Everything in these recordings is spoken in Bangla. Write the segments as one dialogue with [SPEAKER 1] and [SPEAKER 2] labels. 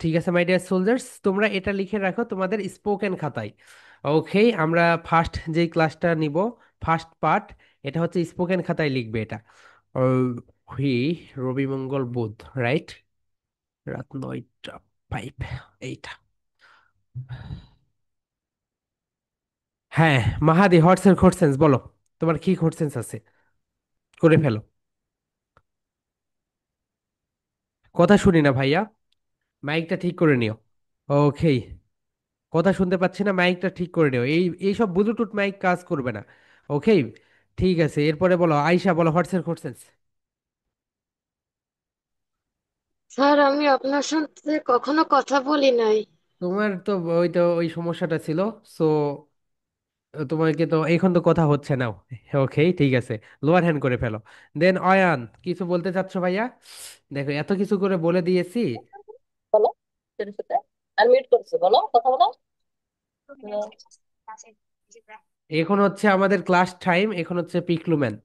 [SPEAKER 1] ঠিক আছে মাই ডিয়ার সোলজার্স, তোমরা এটা লিখে রাখো তোমাদের স্পোকেন খাতায়। ওকে, আমরা ফার্স্ট যে ক্লাসটা নিব, ফার্স্ট পার্ট, এটা হচ্ছে স্পোকেন খাতায় লিখবে এটা। হুই, রবি মঙ্গল বুধ, রাইট, রাত 9টা 5, এইটা। হ্যাঁ, মাহাদি, হটসেন্স খোরসেন্স বলো, তোমার কি খোরসেন্স আছে, করে ফেলো। কথা শুনি না ভাইয়া, মাইকটা ঠিক করে নিও। ওকে, কথা শুনতে পাচ্ছি না, মাইকটা ঠিক করে নিও, এইসব ব্লুটুথ মাইক কাজ করবে না। ওকে, ঠিক আছে, এরপরে বলো আয়শা, বলো হোয়াটসঅ্যাপ কোশ্চেন্স।
[SPEAKER 2] স্যার, আমি আপনার সাথে কখনো কথা বলি নাই।
[SPEAKER 1] তোমার তো ওই সমস্যাটা ছিল। সো তোমাকে তো এখন তো কথা হচ্ছে না। ওকে, ঠিক আছে, লোয়ার হ্যান্ড করে ফেলো। দেন অয়ান, কিছু বলতে চাচ্ছো ভাইয়া? দেখো এত কিছু করে বলে দিয়েছি।
[SPEAKER 2] বলো, ছোট ছোট আনমিউট করছো, বলো, কথা বলো। বলো।
[SPEAKER 1] এখন হচ্ছে আমাদের ক্লাস টাইম, এখন হচ্ছে পিকলুম্যান।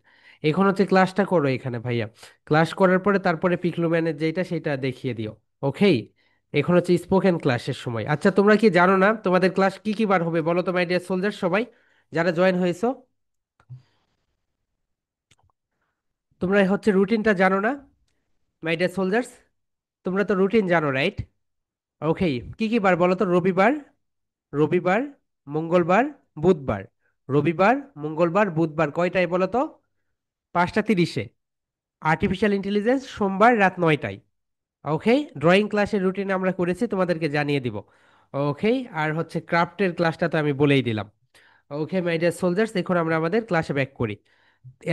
[SPEAKER 1] এখন হচ্ছে ক্লাসটা করো এখানে ভাইয়া। ক্লাস করার পরে তারপরে পিকলুম্যানের যেটা সেটা দেখিয়ে দিও। ওকে, এখন হচ্ছে স্পোকেন ক্লাসের সময়। আচ্ছা, তোমরা কি জানো না তোমাদের ক্লাস কি কি বার হবে? বলো তো মাই ডিয়ার সোলজার, সবাই যারা জয়েন হয়েছো, তোমরা হচ্ছে রুটিনটা জানো না মাই ডিয়ার সোলজার্স? তোমরা তো রুটিন জানো, রাইট? ওকে, কি কি বার বলো তো? রবিবার, রবিবার, মঙ্গলবার, বুধবার। রবিবার, মঙ্গলবার, বুধবার কয়টায় বলো তো? 5টা 30-এ। আর্টিফিশিয়াল ইন্টেলিজেন্স সোমবার রাত 9টায়। ওকে, ড্রয়িং ক্লাসের রুটিন আমরা করেছি, তোমাদেরকে জানিয়ে দিব। ওকে, আর হচ্ছে ক্রাফটের ক্লাসটা তো আমি বলেই দিলাম। ওকে মাই ডিয়ার সোলজার্স, এখন আমরা আমাদের ক্লাসে ব্যাক করি।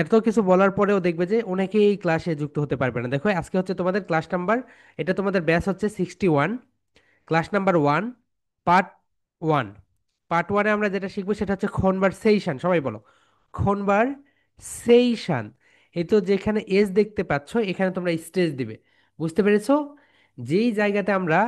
[SPEAKER 1] এত কিছু বলার পরেও দেখবে যে অনেকেই এই ক্লাসে যুক্ত হতে পারবে না। দেখো আজকে হচ্ছে তোমাদের ক্লাস নাম্বার, এটা তোমাদের ব্যাচ হচ্ছে 61, ক্লাস নাম্বার 1, পার্ট 1। পার্ট 1-এ আমরা যেটা শিখবো সেটা হচ্ছে কনভারসেশন। সবাই বলো কনভারসেশন। এই তো যেখানে এস দেখতে পাচ্ছ, এখানে তোমরা স্টেজ দিবে। বুঝতে পেরেছো? যেই জায়গাতে আমরা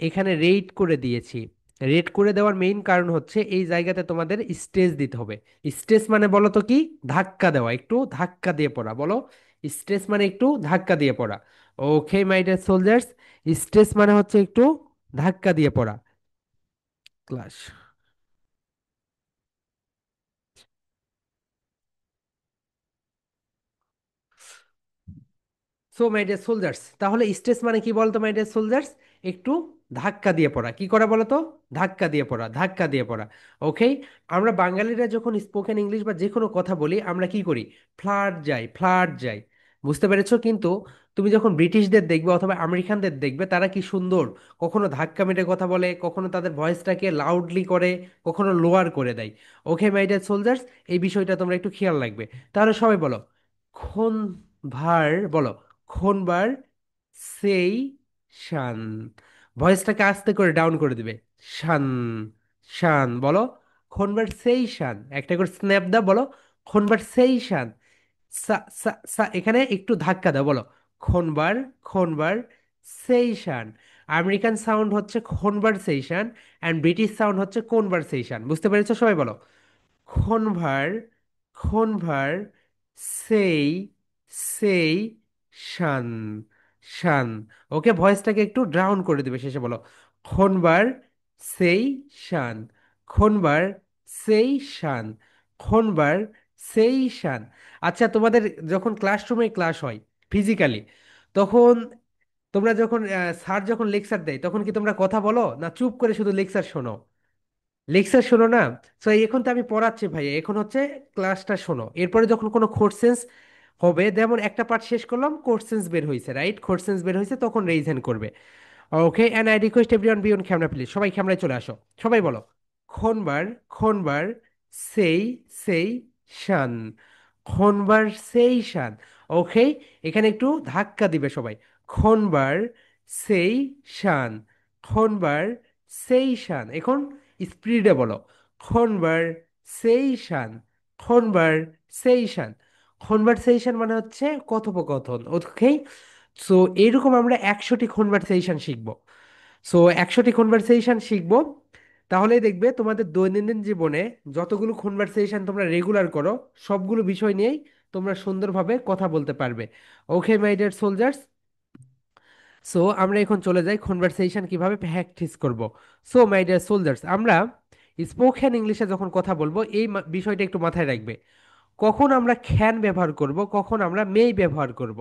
[SPEAKER 1] এখানে রেট করে দিয়েছি, রেট করে দেওয়ার মেইন কারণ হচ্ছে এই জায়গাতে তোমাদের স্টেজ দিতে হবে। স্টেজ মানে বলো তো কি? ধাক্কা দেওয়া, একটু ধাক্কা দিয়ে পড়া, বলো। স্টেজ মানে একটু ধাক্কা দিয়ে পড়া। Okay my dear soldiers, stress মানে হচ্ছে একটু ধাক্কা দিয়ে পড়া। Class. So my dear soldiers, তাহলে স্ট্রেস মানে কি বলতো মাই ডিয়ার সোলজার্স? একটু ধাক্কা দিয়ে পড়া। কি করা বলো তো? ধাক্কা দিয়ে পড়া, ধাক্কা দিয়ে পড়া। ওকে, আমরা বাঙালিরা যখন স্পোকেন ইংলিশ বা যে কোনো কথা বলি আমরা কি করি? ফ্লার্ট যাই, ফ্লার্ট যাই। বুঝতে পেরেছো? কিন্তু তুমি যখন ব্রিটিশদের দেখবে অথবা আমেরিকানদের দেখবে, তারা কি সুন্দর কখনো ধাক্কা মেরে কথা বলে, কখনো তাদের ভয়েসটাকে লাউডলি করে, কখনো লোয়ার করে দেয়। ওকে মাই ডিয়ার সোলজার্স, এই বিষয়টা তোমরা একটু খেয়াল রাখবে। তাহলে সবাই বলো খন ভার, বলো খনবার সেই শান। ভয়েসটাকে আস্তে করে ডাউন করে দিবে। শান, শান বলো। কনভারসেশন, একটা করে স্ন্যাপ দাও, বলো কনভারসেশন। সা সা সা, এখানে একটু ধাক্কা দাও, বলো খনবার, খনবার সেইশন। আমেরিকান সাউন্ড হচ্ছে কনভারসেশন, অ্যান্ড ব্রিটিশ সাউন্ড হচ্ছে কনভারসেশন। বুঝতে পেরেছো সবাই? বলো খনভার, খনভার সেই, সেই শান, শান। ওকে, ভয়েসটাকে একটু ডাউন করে দিবে শেষে, বলো খনবার সেই শান, খনবার সেই শান, খনবার সেই শান। আচ্ছা, তোমাদের যখন ক্লাসরুমে ক্লাস হয় ফিজিক্যালি, তখন তোমরা যখন স্যার যখন লেকচার দেয় তখন কি তোমরা কথা বলো না চুপ করে শুধু লেকচার শোনো? লেকচার শোনো না? তো এখন তো আমি পড়াচ্ছি ভাই, এখন হচ্ছে ক্লাসটা শোনো। এরপরে যখন কোনো কোর্সেন্স হবে, যেমন একটা পার্ট শেষ করলাম, কোর্সেন্স বের হয়েছে, রাইট, কোর্সেন্স বের হয়েছে, তখন রেইজ হ্যান্ড করবে। Okay, and I request everyone be on camera please. সবাই ক্যামেরায় চলে আসো। সবাই বলো খনবার, খনবার সেই, সেই শান, খনবার সেই শান। ওকে, এখানে একটু ধাক্কা দিবে সবাই। খনবার সেই শান, খনবার সেই শান। এখন স্পিডে বলো কনভারসেশন, কনভারসেশন। কনভারসেশন মানে হচ্ছে কথোপকথন। ওকে, সো এইরকম আমরা 100টি কনভারসেশন শিখবো। সো 100টি কনভারসেশন শিখবো, তাহলেই দেখবে তোমাদের দৈনন্দিন জীবনে যতগুলো কনভারসেশন তোমরা রেগুলার করো, সবগুলো বিষয় নিয়েই তোমরা সুন্দরভাবে কথা বলতে পারবে। ওকে মাই ডিয়ার সোলজার্স, সো আমরা এখন চলে যাই কনভারসেশন কিভাবে প্র্যাকটিস করব। সো মাই ডিয়ার সোলজার্স, আমরা স্পোকেন ইংলিশে যখন কথা বলবো এই বিষয়টা একটু মাথায় রাখবে। কখন আমরা ক্যান ব্যবহার করব, কখন আমরা মেই ব্যবহার করব।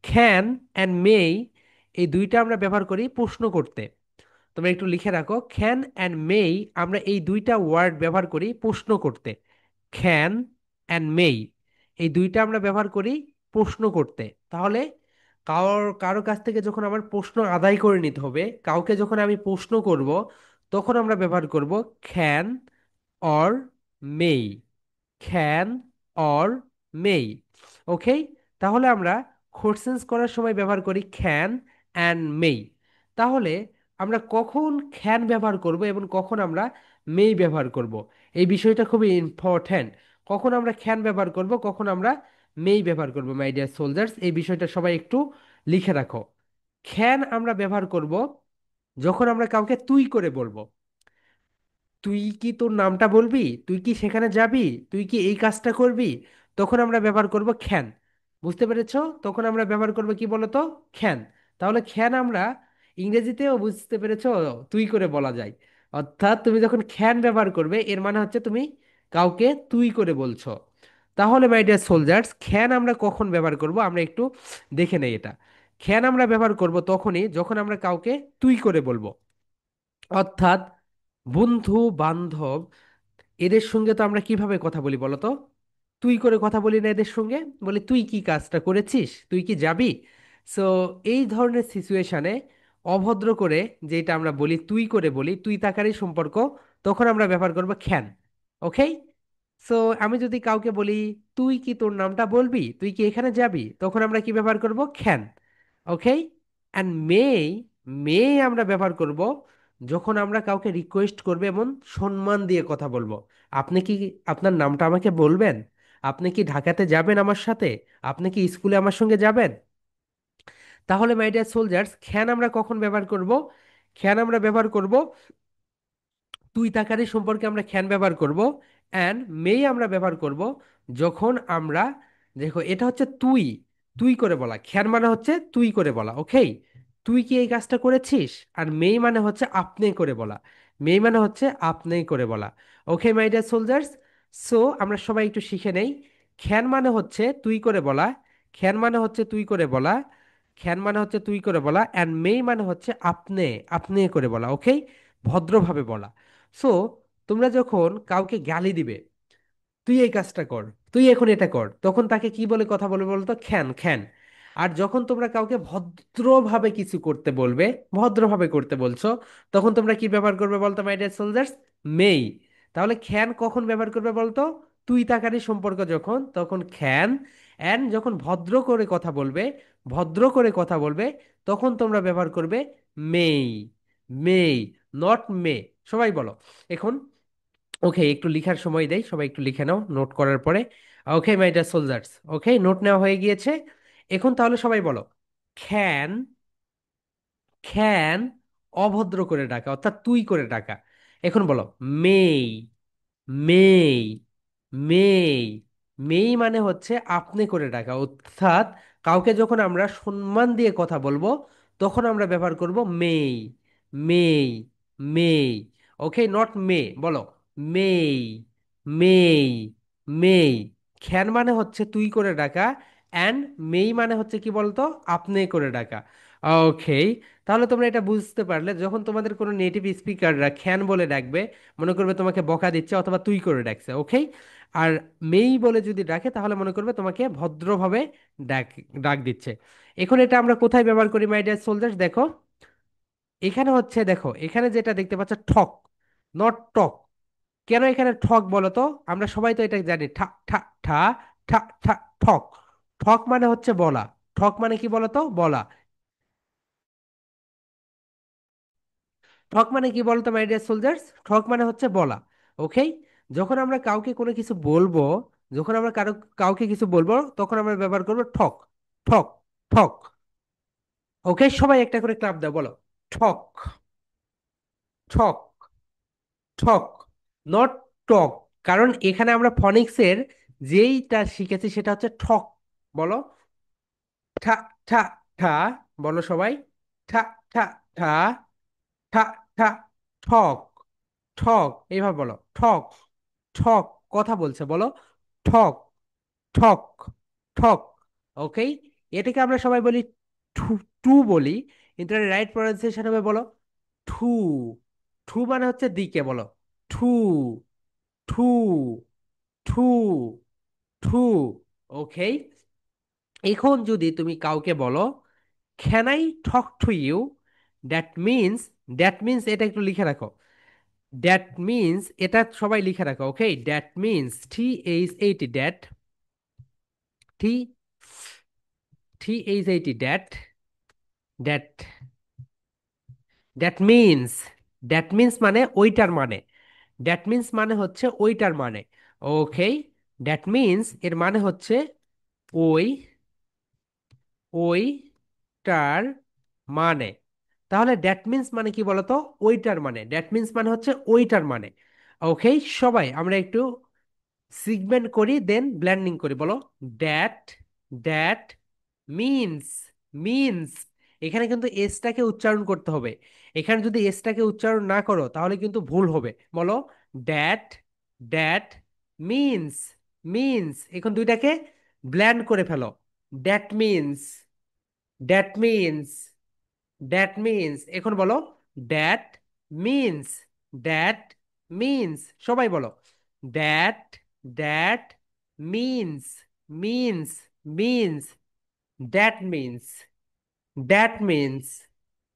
[SPEAKER 1] ক্যান অ্যান্ড মেই এই দুইটা আমরা ব্যবহার করি প্রশ্ন করতে। তোমরা একটু লিখে রাখো, ক্যান অ্যান্ড মেই আমরা এই দুইটা ওয়ার্ড ব্যবহার করি প্রশ্ন করতে। ক্যান অ্যান্ড মেই এই দুইটা আমরা ব্যবহার করি প্রশ্ন করতে। তাহলে কারোর কারো কাছ থেকে যখন আমার প্রশ্ন আদায় করে নিতে হবে, কাউকে যখন আমি প্রশ্ন করব, তখন আমরা ব্যবহার করব can or may. Can or may. Okay, তাহলে আমরা কোশ্চেন্স করার সময় ব্যবহার করি ক্যান অ্যান্ড মেই। তাহলে আমরা কখন ক্যান ব্যবহার করব এবং কখন আমরা মেই ব্যবহার করব, এই বিষয়টা খুবই ইম্পর্ট্যান্ট। কখন আমরা ক্যান ব্যবহার করব, কখন আমরা মেই ব্যবহার করব, মাই ডিয়ার সোলজার্স, এই বিষয়টা সবাই একটু লিখে রাখো। ক্যান আমরা ব্যবহার করব যখন আমরা কাউকে তুই করে বলবো। তুই কি তোর নামটা বলবি, তুই কি সেখানে যাবি, তুই কি এই কাজটা করবি, তখন আমরা ব্যবহার করব খ্যান। বুঝতে পেরেছো? তখন আমরা ব্যবহার করব কি বলতো, খ্যান। তাহলে খ্যান আমরা ইংরেজিতেও, বুঝতে পেরেছো, তুই করে বলা যায়। অর্থাৎ তুমি যখন খ্যান ব্যবহার করবে এর মানে হচ্ছে তুমি কাউকে তুই করে বলছো। তাহলে মাই ডিয়ার সোলজার্স, খ্যান আমরা কখন ব্যবহার করব আমরা একটু দেখে নেই এটা। খ্যান আমরা ব্যবহার করব তখনই যখন আমরা কাউকে তুই করে বলবো। অর্থাৎ বন্ধু বান্ধব এদের সঙ্গে তো আমরা কিভাবে কথা বলি বলো তো? তুই করে কথা বলি না এদের সঙ্গে, বলি তুই কি কাজটা করেছিস, তুই কি যাবি। সো এই ধরনের সিচুয়েশনে অভদ্র করে যেটা আমরা বলি তুই করে বলি, তুই তাকারই সম্পর্ক, তখন আমরা ব্যবহার করব ক্যান। ওকে, সো আমি যদি কাউকে বলি তুই কি তোর নামটা বলবি, তুই কি এখানে যাবি, তখন আমরা কি ব্যবহার করব, ক্যান। ওকে, অ্যান্ড মে, মে আমরা ব্যবহার করব যখন আমরা কাউকে রিকোয়েস্ট করবে এবং সম্মান দিয়ে কথা বলবো। আপনি কি আপনার নামটা আমাকে বলবেন, আপনি কি ঢাকাতে যাবেন আমার সাথে, আপনি কি স্কুলে আমার সঙ্গে যাবেন। তাহলে মাই ডিয়ার সোলজার্স, খ্যান আমরা কখন ব্যবহার করব, খ্যান আমরা ব্যবহার করব তুই তাকারি সম্পর্কে আমরা ক্যান ব্যবহার করব। অ্যান্ড মেই আমরা ব্যবহার করব যখন আমরা, দেখো এটা হচ্ছে তুই, তুই করে বলা, ক্যান মানে হচ্ছে তুই করে বলা। ওকে, তুই কি এই কাজটা করেছিস, আর মেই মানে হচ্ছে আপনি করে বলা, মেই মানে হচ্ছে আপনি করে বলা। ওকে মাই ডিয়ার সোলজার্স, সো আমরা সবাই একটু শিখে নেই। ক্যান মানে হচ্ছে তুই করে বলা, ক্যান মানে হচ্ছে তুই করে বলা, ক্যান মানে হচ্ছে তুই করে বলা, অ্যান্ড মেই মানে হচ্ছে আপনি, আপনি করে বলা। ওকে, ভদ্রভাবে বলা। সো তোমরা যখন কাউকে গালি দিবে, তুই এই কাজটা কর, তুই এখন এটা কর, তখন তাকে কি বলে কথা বলবে বলতো, খ্যান খ্যান। আর যখন তোমরা কাউকে ভদ্রভাবে কিছু করতে বলবে, ভদ্রভাবে করতে বলছো, তখন তোমরা কি ব্যবহার করবে বলতো মাই ডিয়ার সোলজার্স, মেই। তাহলে খ্যান কখন ব্যবহার করবে বলতো, তুই তাকারি সম্পর্ক যখন, তখন খ্যান। অ্যান্ড যখন ভদ্র করে কথা বলবে, ভদ্র করে কথা বলবে, তখন তোমরা ব্যবহার করবে মেই। মেই, নট মে। সবাই বলো এখন। ওকে, একটু লিখার সময় দেই, সবাই একটু লিখে নাও নোট করার পরে। Okay my dear soldiers, okay note নেওয়া হয়ে গিয়েছে। এখন তাহলে সবাই বলো, ক্যান, ক্যান অভদ্র করে ডাকা অর্থাৎ তুই করে ডাকা। এখন বলো মেই, মেই, মেই। মেই মানে হচ্ছে আপনি করে ডাকা, অর্থাৎ কাউকে যখন আমরা সম্মান দিয়ে কথা বলবো, তখন আমরা ব্যবহার করব মেই, মেই, মেই। ওকে, নট মে, বলো মেই, মেই, মেই। খ্যান মানে হচ্ছে তুই করে ডাকা, অ্যান্ড মেই মানে হচ্ছে কি বলতো, আপনি করে ডাকা। ওকে, তাহলে তোমরা এটা বুঝতে পারলে যখন তোমাদের কোনো নেটিভ স্পিকাররা খ্যান বলে ডাকবে, মনে করবে তোমাকে বকা দিচ্ছে অথবা তুই করে ডাকছে। ওকে, আর মেই বলে যদি ডাকে তাহলে মনে করবে তোমাকে ভদ্রভাবে ডাক, ডাক দিচ্ছে। এখন এটা আমরা কোথায় ব্যবহার করি মাই ডিয়ার সোলজার্স, দেখো এখানে হচ্ছে, দেখো এখানে যেটা দেখতে পাচ্ছ ঠক, নট টক। কেন এখানে ঠক বলো তো? আমরা সবাই তো এটা জানি, ঠা ঠা ঠা ঠা ঠা, ঠক। ঠক মানে হচ্ছে বলা, ঠক মানে কি বলো তো, বলা। ঠক মানে কি বলতো মাই ডিয়ার সোলজার্স, ঠক মানে হচ্ছে বলা। ওকে, যখন আমরা কাউকে কোনো কিছু বলবো, যখন আমরা কাউকে কিছু বলবো, তখন আমরা ব্যবহার করবো ঠক, ঠক, ঠক। ওকে, সবাই একটা করে ক্লাপ দাও, বলো ঠক, ঠক, ঠক, নট টক। কারণ এখানে আমরা ফনিক্সের যেইটা শিখেছি সেটা হচ্ছে ঠক। বলো ঠা ঠা ঠা বলো সবাই। ঠা ঠা ঠা ঠা ঠা ঠক ঠক, এইভাবে বলো ঠক ঠক। কথা বলছে, বলো ঠক ঠক ঠক। ওকে, এটাকে আমরা সবাই বলি টু, টু বলি, কিন্তু রাইট প্রনাউন্সিয়েশন হবে, বলো ঠু। ঠু মানে হচ্ছে দিকে, বলো ঠু ঠু ঠু ঠু। ওকে, এখন যদি তুমি কাউকে বলো can I talk to you, that means, that means এটা একটু লিখে রাখো। দ্যাট মিনস এটা সবাই লিখে রাখো। Okay, that means TH80, that T TH80, that that that means, that means মানে ওইটার মানে, দ্যাট মিনস মানে হচ্ছে ওইটার মানে। ওকে, দ্যাট মিনস এর মানে হচ্ছে ওই, ওইটার মানে। তাহলে দ্যাট মিন্স মানে কি বলতো? ওইটার মানে। দ্যাট মিন্স মানে হচ্ছে ওইটার মানে। ওকে, সবাই আমরা একটু সিগমেন্ট করি, দেন ব্ল্যান্ডিং করি, বলো দ্যাট দ্যাট মিন্স, মিন্স। এখানে কিন্তু এসটাকে উচ্চারণ করতে হবে। এখানে যদি এসটাকে উচ্চারণ না করো তাহলে কিন্তু ভুল হবে। বলো দ্যাট দ্যাট মিন্স, মিন্স। এখন দুইটাকে ব্ল্যান্ড করে ফেলো। That means, that means, that means. এখন বলো দ্যাট মিন্স, দ্যাট মিন্স। সবাই বলো that that means, means, means, that means, that means,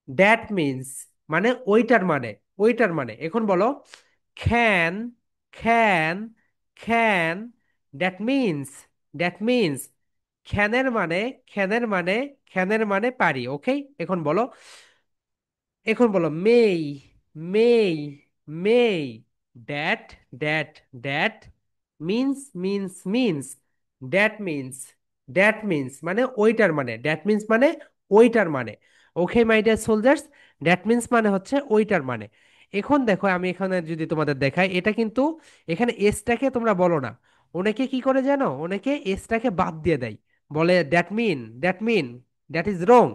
[SPEAKER 1] that means মানে ওইটার মানে, ওইটার মানে। এখন বলো can, can, can, that means, that means. ক্যানের মানে, ক্যানের মানে, ক্যানের মানে পারি। ওকে, এখন বলো, এখন বলো may, may, may, that that that means, means, means, that means, that means মানে ওইটার মানে, দ্যাট মিন্স মানে ওইটার মানে। Okay my dear soldiers, that means মানে হচ্ছে ওইটার মানে। এখন দেখো আমি এখানে যদি তোমাদের দেখাই, এটা কিন্তু এখানে এসটাকে তোমরা বলো না। অনেকে কি করে জানো? অনেকে এসটাকে বাদ দিয়ে দেয়, বলে that mean, that mean, that is wrong.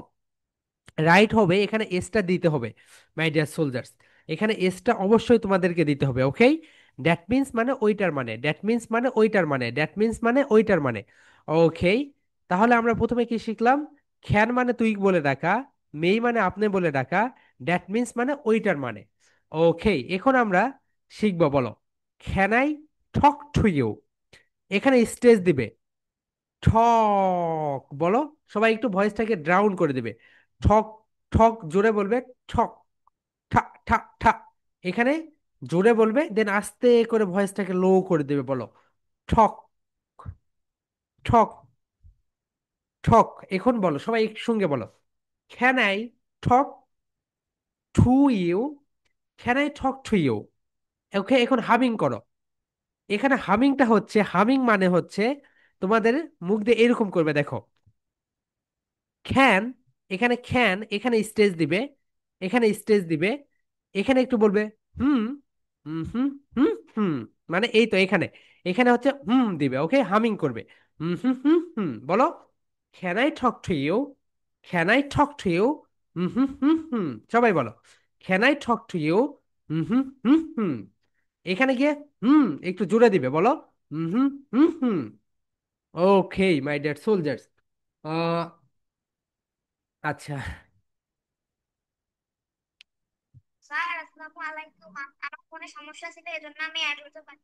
[SPEAKER 1] Right হবে এখানে এসটা দিতে হবে মাই ডিয়ার সোলজার্স। এখানে এসটা অবশ্যই তোমাদেরকে দিতে হবে। ওকে, দ্যাট মিন্স মানে ওইটার মানে, দ্যাট মিন্স মানে ওইটার মানে, দ্যাট মিন্স মানে ওইটার মানে। ওকে, তাহলে আমরা প্রথমে কি শিখলাম? খ্যান মানে তুই বলে ডাকা, মেই মানে আপনি বলে ডাকা, দ্যাট মিন্স মানে ওইটার মানে। ওকে, এখন আমরা শিখবো, বলো can I talk to you. এখানে স্টেজ দিবে ঠক, বলো সবাই একটু ভয়েসটাকে ডাউন করে দিবে। ঠক, ঠক জোরে বলবে, ঠক, ঠা ঠা ঠা। এখানে জোরে বলবে, দেন আস্তে করে ভয়েসটাকে লো করে দেবে, বলো ঠক, ঠক, ঠক। এখন বলো সবাই একসঙ্গে বলো can I talk to you, can I talk to you. Okay, এখন হামিং করো। এখানে হামিংটা হচ্ছে, হামিং মানে হচ্ছে তোমাদের মুখ দিয়ে এরকম করবে, দেখো খ্যান, এখানে খ্যান, এখানে স্টেজ দিবে, এখানে স্টেজ দিবে, এখানে একটু বলবে হুম, হুম, হুম, হুম, হুম, মানে এই তো এখানে, এখানে হচ্ছে হুম দিবে। ওকে, হামিং করবে হুম, হুম, হুম, হুম। বলো can I talk to you, can I talk to you, hmm, hmm, hmm, hmm. সবাই বলো can I talk to you, hmm, hmm, hmm, hmm. এখানে গিয়ে হুম একটু জোরে দিবে, বলো হুম, hmm, hmm, hmm. Okay my dear soldiers, আচ্ছা।
[SPEAKER 3] স্যার আসসালামু আলাইকুম। আমার ফোনে সমস্যা ছিল এজন্য আমি অ্যাড হতে পারি।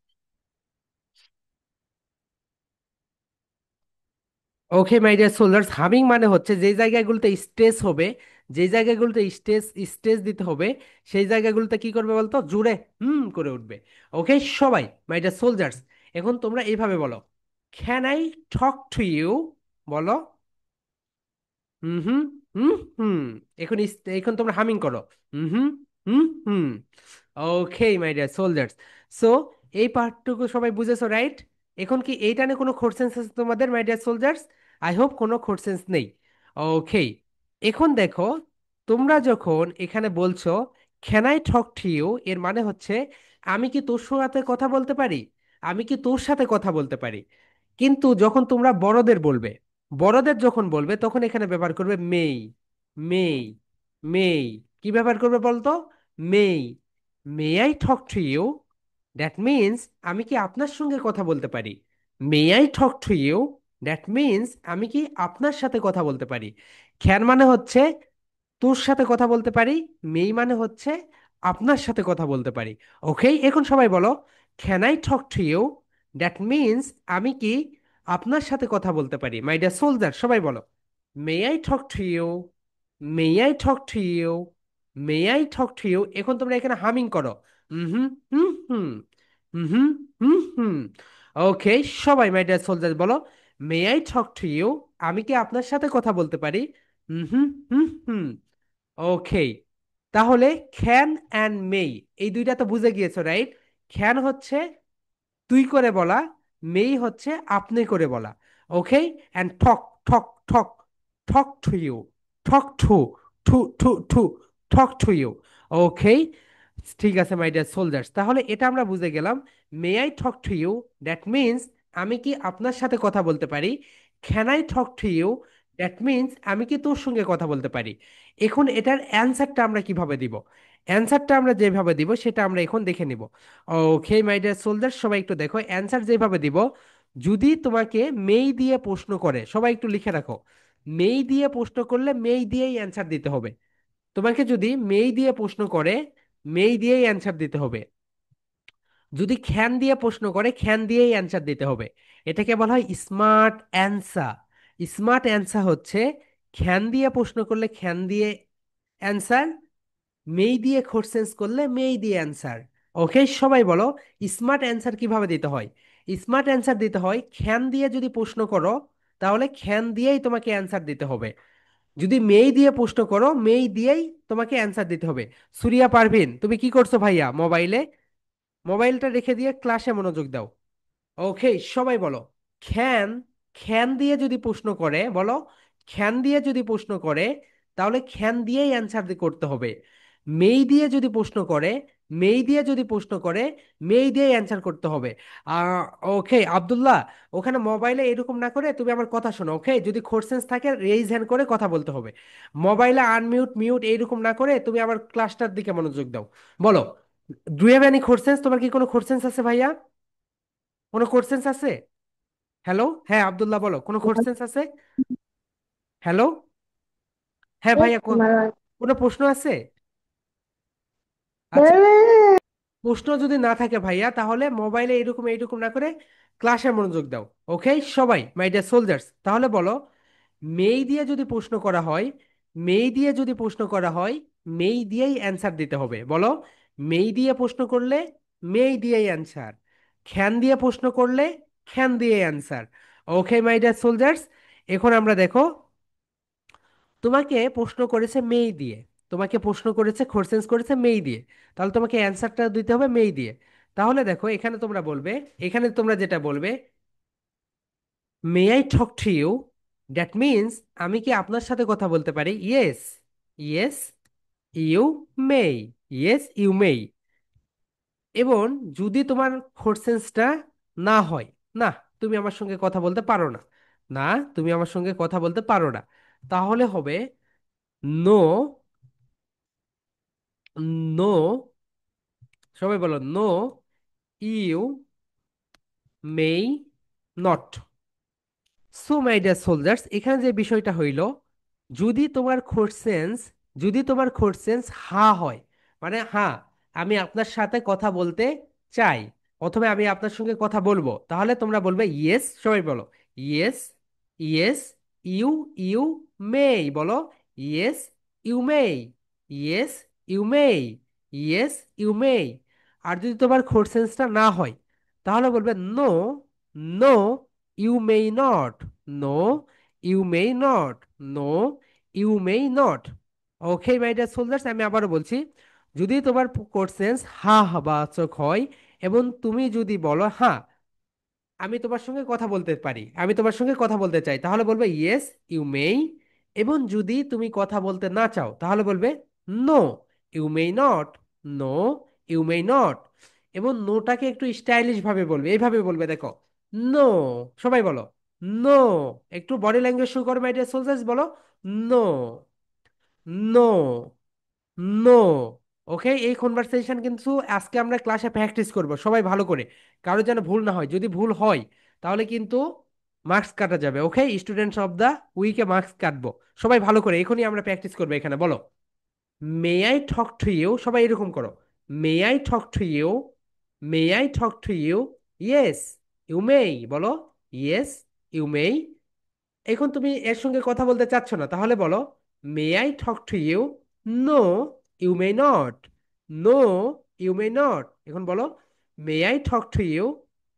[SPEAKER 1] ওকে মাই ডিয়ার সোলজার্স, হামিং মানে হচ্ছে যে জায়গাগুলোতে স্ট্রেস হবে, যে জায়গাগুলোতে স্ট্রেস, স্ট্রেস দিতে হবে, সেই জায়গাগুলোতে কি করবে বলতো? জুড়ে হুম করে উঠবে। ওকে সবাই মাই ডিয়ার সোলজার্স, এখন তোমরা এইভাবে বলো can I talk to you, বলো হুম, হুম, হুম, হুম। এখন এখন তোমরা হামিং করো hmm, hmm, hmm, hmm. Okay my dear soldiers, so এই পার্টটুকু সবাই বুঝেছো, রাইট? এখন কি এইটা নিয়ে কোনো কোশ্চেন্স আছে তোমাদের my dear soldiers? I hope কোনো কোশ্চেন্স নেই। ওকে, এখন দেখো, তোমরা যখন এখানে বলছো can I talk to you, এর মানে হচ্ছে আমি কি তোর সাথে কথা বলতে পারি, আমি কি তোর সাথে কথা বলতে পারি। কিন্তু যখন তোমরা বড়দের বলবে, বড়দের যখন বলবে তখন এখানে ব্যবহার করবে মেই, মেই, মেই কি ব্যবহার করবে বলতো? May. May I talk to you, that means আমি কি আপনার সঙ্গে কথা বলতে পারি। May I talk to you, that means আমি কি আপনার সাথে কথা বলতে পারি। খ্যান মানে হচ্ছে তোর সাথে কথা বলতে পারি, মেই মানে হচ্ছে আপনার সাথে কথা বলতে পারি। ওকে, এখন সবাই বলো, can I talk to you, that means আমি কি আপনার সাথে কথা বলতে পারি। মাই ডিয়ার সোলজার, সবাই বলো, may I talk to you, may I talk to you, may I talk to you. এখন তোমরা এখানে হামিং করো, hmm hmm hmm hmm hmm hmm. ওকে, সবাই মাই ডিয়ার সোলজার বলো, may I talk to you, আমি কি আপনার সাথে কথা বলতে পারি। হুম হুম হুম হুম। ওকে, তাহলে ক্যান অ্যান্ড মেই এই দুইটা তো বুঝে গিয়েছো, রাইট? ক্যান হচ্ছে তুই করে বলা, মেই হচ্ছে আপনি করে বলা। ওকে, অ্যান্ড ঠক talk talk, talk to you, talk to, to to to, talk to you. Okay, ঠিক আছে মাই ডিয়ার সোলজার্স, তাহলে এটা আমরা বুঝে গেলাম। May I talk to you, that means আমি কি আপনার সাথে কথা বলতে পারি। Can I talk to you, that means আমি কি তোর সঙ্গে কথা বলতে পারি। এখন এটার অ্যান্সারটা আমরা কিভাবে দিব? অ্যান্সারটা আমরা যেভাবে দিব সেটা আমরা এখন দেখে নিব। ওকে মাই ডিয়ার সোলজার, সবাই একটু দেখো অ্যান্সার যেভাবে দিব। যদি তোমাকে মেই দিয়ে প্রশ্ন করে, সবাই একটু লিখে রাখো, মেই দিয়ে প্রশ্ন করলে মেই দিয়েই অ্যান্সার দিতে হবে। তোমাকে যদি মেই দিয়ে প্রশ্ন করে, মেই দিয়েই অ্যান্সার দিতে হবে। যদি খ্যান দিয়ে প্রশ্ন করে, খ্যান দিয়েই অ্যান্সার দিতে হবে। এটাকে বলা হয় স্মার্ট অ্যান্সার। স্মার্ট অ্যান্সার হচ্ছে খ্যান দিয়ে প্রশ্ন করলে খ্যান দিয়ে অ্যান্সার, মেই দিয়ে কোশ্চেন্স করলে মেই দিয়ে অ্যান্সার। ওকে, সবাই বলো, স্মার্ট অ্যান্সার কিভাবে দিতে হয়। স্মার্ট অ্যান্সার দিতে হয় খ্যান দিয়ে যদি প্রশ্ন করো, তাহলে খ্যান দিয়েই তোমাকে অ্যান্সার দিতে হবে। যদি মেই দিয়ে প্রশ্ন করো, মেই দিয়েই তোমাকে অ্যান্সার দিতে হবে। সুরিয়া পারভিন, তুমি কি করছো ভাইয়া? মোবাইলে, মোবাইলটা রেখে দিয়ে ক্লাসে মনোযোগ দাও। ওকে, সবাই বলো, খ্যান, খ্যান দিয়ে যদি প্রশ্ন করে বলো, খ্যান দিয়ে যদি প্রশ্ন করে, তাহলে খ্যান দিয়েই অ্যান্সার করতে হবে। মেই দিয়ে যদি প্রশ্ন করে, মেই দিয়ে যদি প্রশ্ন করে, মেই দিয়েই অ্যান্সার করতে হবে। আহ ওকে আব্দুল্লাহ, ওখানে মোবাইলে এরকম না করে তুমি আমার কথা শোনো। ওকে, যদি কোশ্চেন্স থাকে রেইজ হ্যান্ড করে কথা বলতে হবে। মোবাইলে আনমিউট মিউট এইরকম না করে তুমি আমার ক্লাসটার দিকে মনোযোগ দাও। বলো, ডু হ্যাভ এনি কোশ্চেন্স? তোমার কি কোনো কোশ্চেন্স আছে ভাইয়া? কোনো কোশ্চেন্স আছে? হ্যালো, হ্যাঁ আব্দুল্লাহ বলো, কোনো কোশ্চেন্স আছে? হ্যালো, হ্যাঁ
[SPEAKER 3] Yes,
[SPEAKER 1] ভাইয়া,
[SPEAKER 3] Marwan.
[SPEAKER 1] কোনো প্রশ্ন আছে? আচ্ছা, প্রশ্ন যদি না থাকে ভাইয়া, তাহলে মোবাইলে এরকম এইরকম না করে ক্লাসে মনোযোগ দাও। ওকে, সবাই মাই ডিয়ার সোলজার্স, তাহলে বলো, মেই দিয়ে যদি প্রশ্ন করা হয়, মেই দিয়ে যদি প্রশ্ন করা হয়, মেই দিয়েই অ্যান্সার দিতে হবে। বলো, মেই দিয়ে প্রশ্ন করলে মেই দিয়েই অ্যান্সার, খ্যান দিয়ে প্রশ্ন করলে খ্যান দিয়ে answer. Okay my dear soldiers, এখন আমরা দেখো, তোমাকে প্রশ্ন করেছে মেই দিয়ে, তোমাকে প্রশ্ন করেছে কোশ্চেন্স করেছে মেই দিয়ে, তাহলে তোমাকে অ্যান্সারটা দিতে হবে মেই দিয়ে। তাহলে দেখো এখানে তোমরা বলবে, এখানে তোমরা যেটা বলবে, may I talk to you, that means আমি কি আপনার সাথে কথা বলতে পারি। Yes, yes you may, yes you may. এবং যদি তোমার কোশ্চেন্সটা না হয়, না তুমি আমার সঙ্গে কথা বলতে পারো না, না তুমি আমার সঙ্গে কথা বলতে পারো না, তাহলে হবে নো, নো, সবাই বলো no, you may not. So my dear soldiers, এখানে যে বিষয়টা হইল, যদি তোমার কোশ্চেন্স, যদি তোমার কোশ্চেন্স হা হয়, মানে হ্যাঁ আমি আপনার সাথে কথা বলতে চাই, অথবা আমি আপনার সঙ্গে কথা বলবো, তাহলে তোমরা বলবে ইয়েস, সবাই বলো yes, yes you, you may, বলো yes you may, yes you may, yes you may. আর যদি তোমার কোশ্চেন্সটা না হয়, তাহলে বলবে no, no you may not, no you may not, no you may not. Okay my dear soldiers, আমি আবারও বলছি, যদি তোমার কোশ্চেন্স হা হা বাচক হয়, এবং তুমি যদি বলো হ্যাঁ আমি তোমার সঙ্গে কথা বলতে পারি, আমি তোমার সঙ্গে কথা বলতে চাই, তাহলে বলবে ইয়েস ইউ মেই। এবং যদি তুমি কথা বলতে না চাও, তাহলে বলবে no you may not, no you may not. এবং নোটাকে একটু স্টাইলিশ ভাবে বলবে, এইভাবে বলবে, দেখো নো, সবাই বলো নো, একটু বডি ল্যাঙ্গুয়েজ শো করো মাই ডিয়ার সোলজার্স, বলো নো। No, no. ওকে, এই কনভারসেশন কিন্তু আজকে আমরা ক্লাসে প্র্যাকটিস করব সবাই ভালো করে, কারো যেন ভুল না হয়। যদি ভুল হয় তাহলে কিন্তু মার্কস কাটা যাবে। ওকে, স্টুডেন্টস অফ দা উইকে মার্কস কাটবো। সবাই ভালো করে এখনই আমরা প্র্যাকটিস করবো। এখানে বলো, may I talk to you, সবাই এরকম করো। May I talk to you, may I talk to you, yes you may, বলো ইয়েস ইউ মেই। এখন তুমি এর সঙ্গে কথা বলতে চাচ্ছ না, তাহলে বলো, may I talk to you, no you may not, no you may not. এখন বলো, may I talk to you,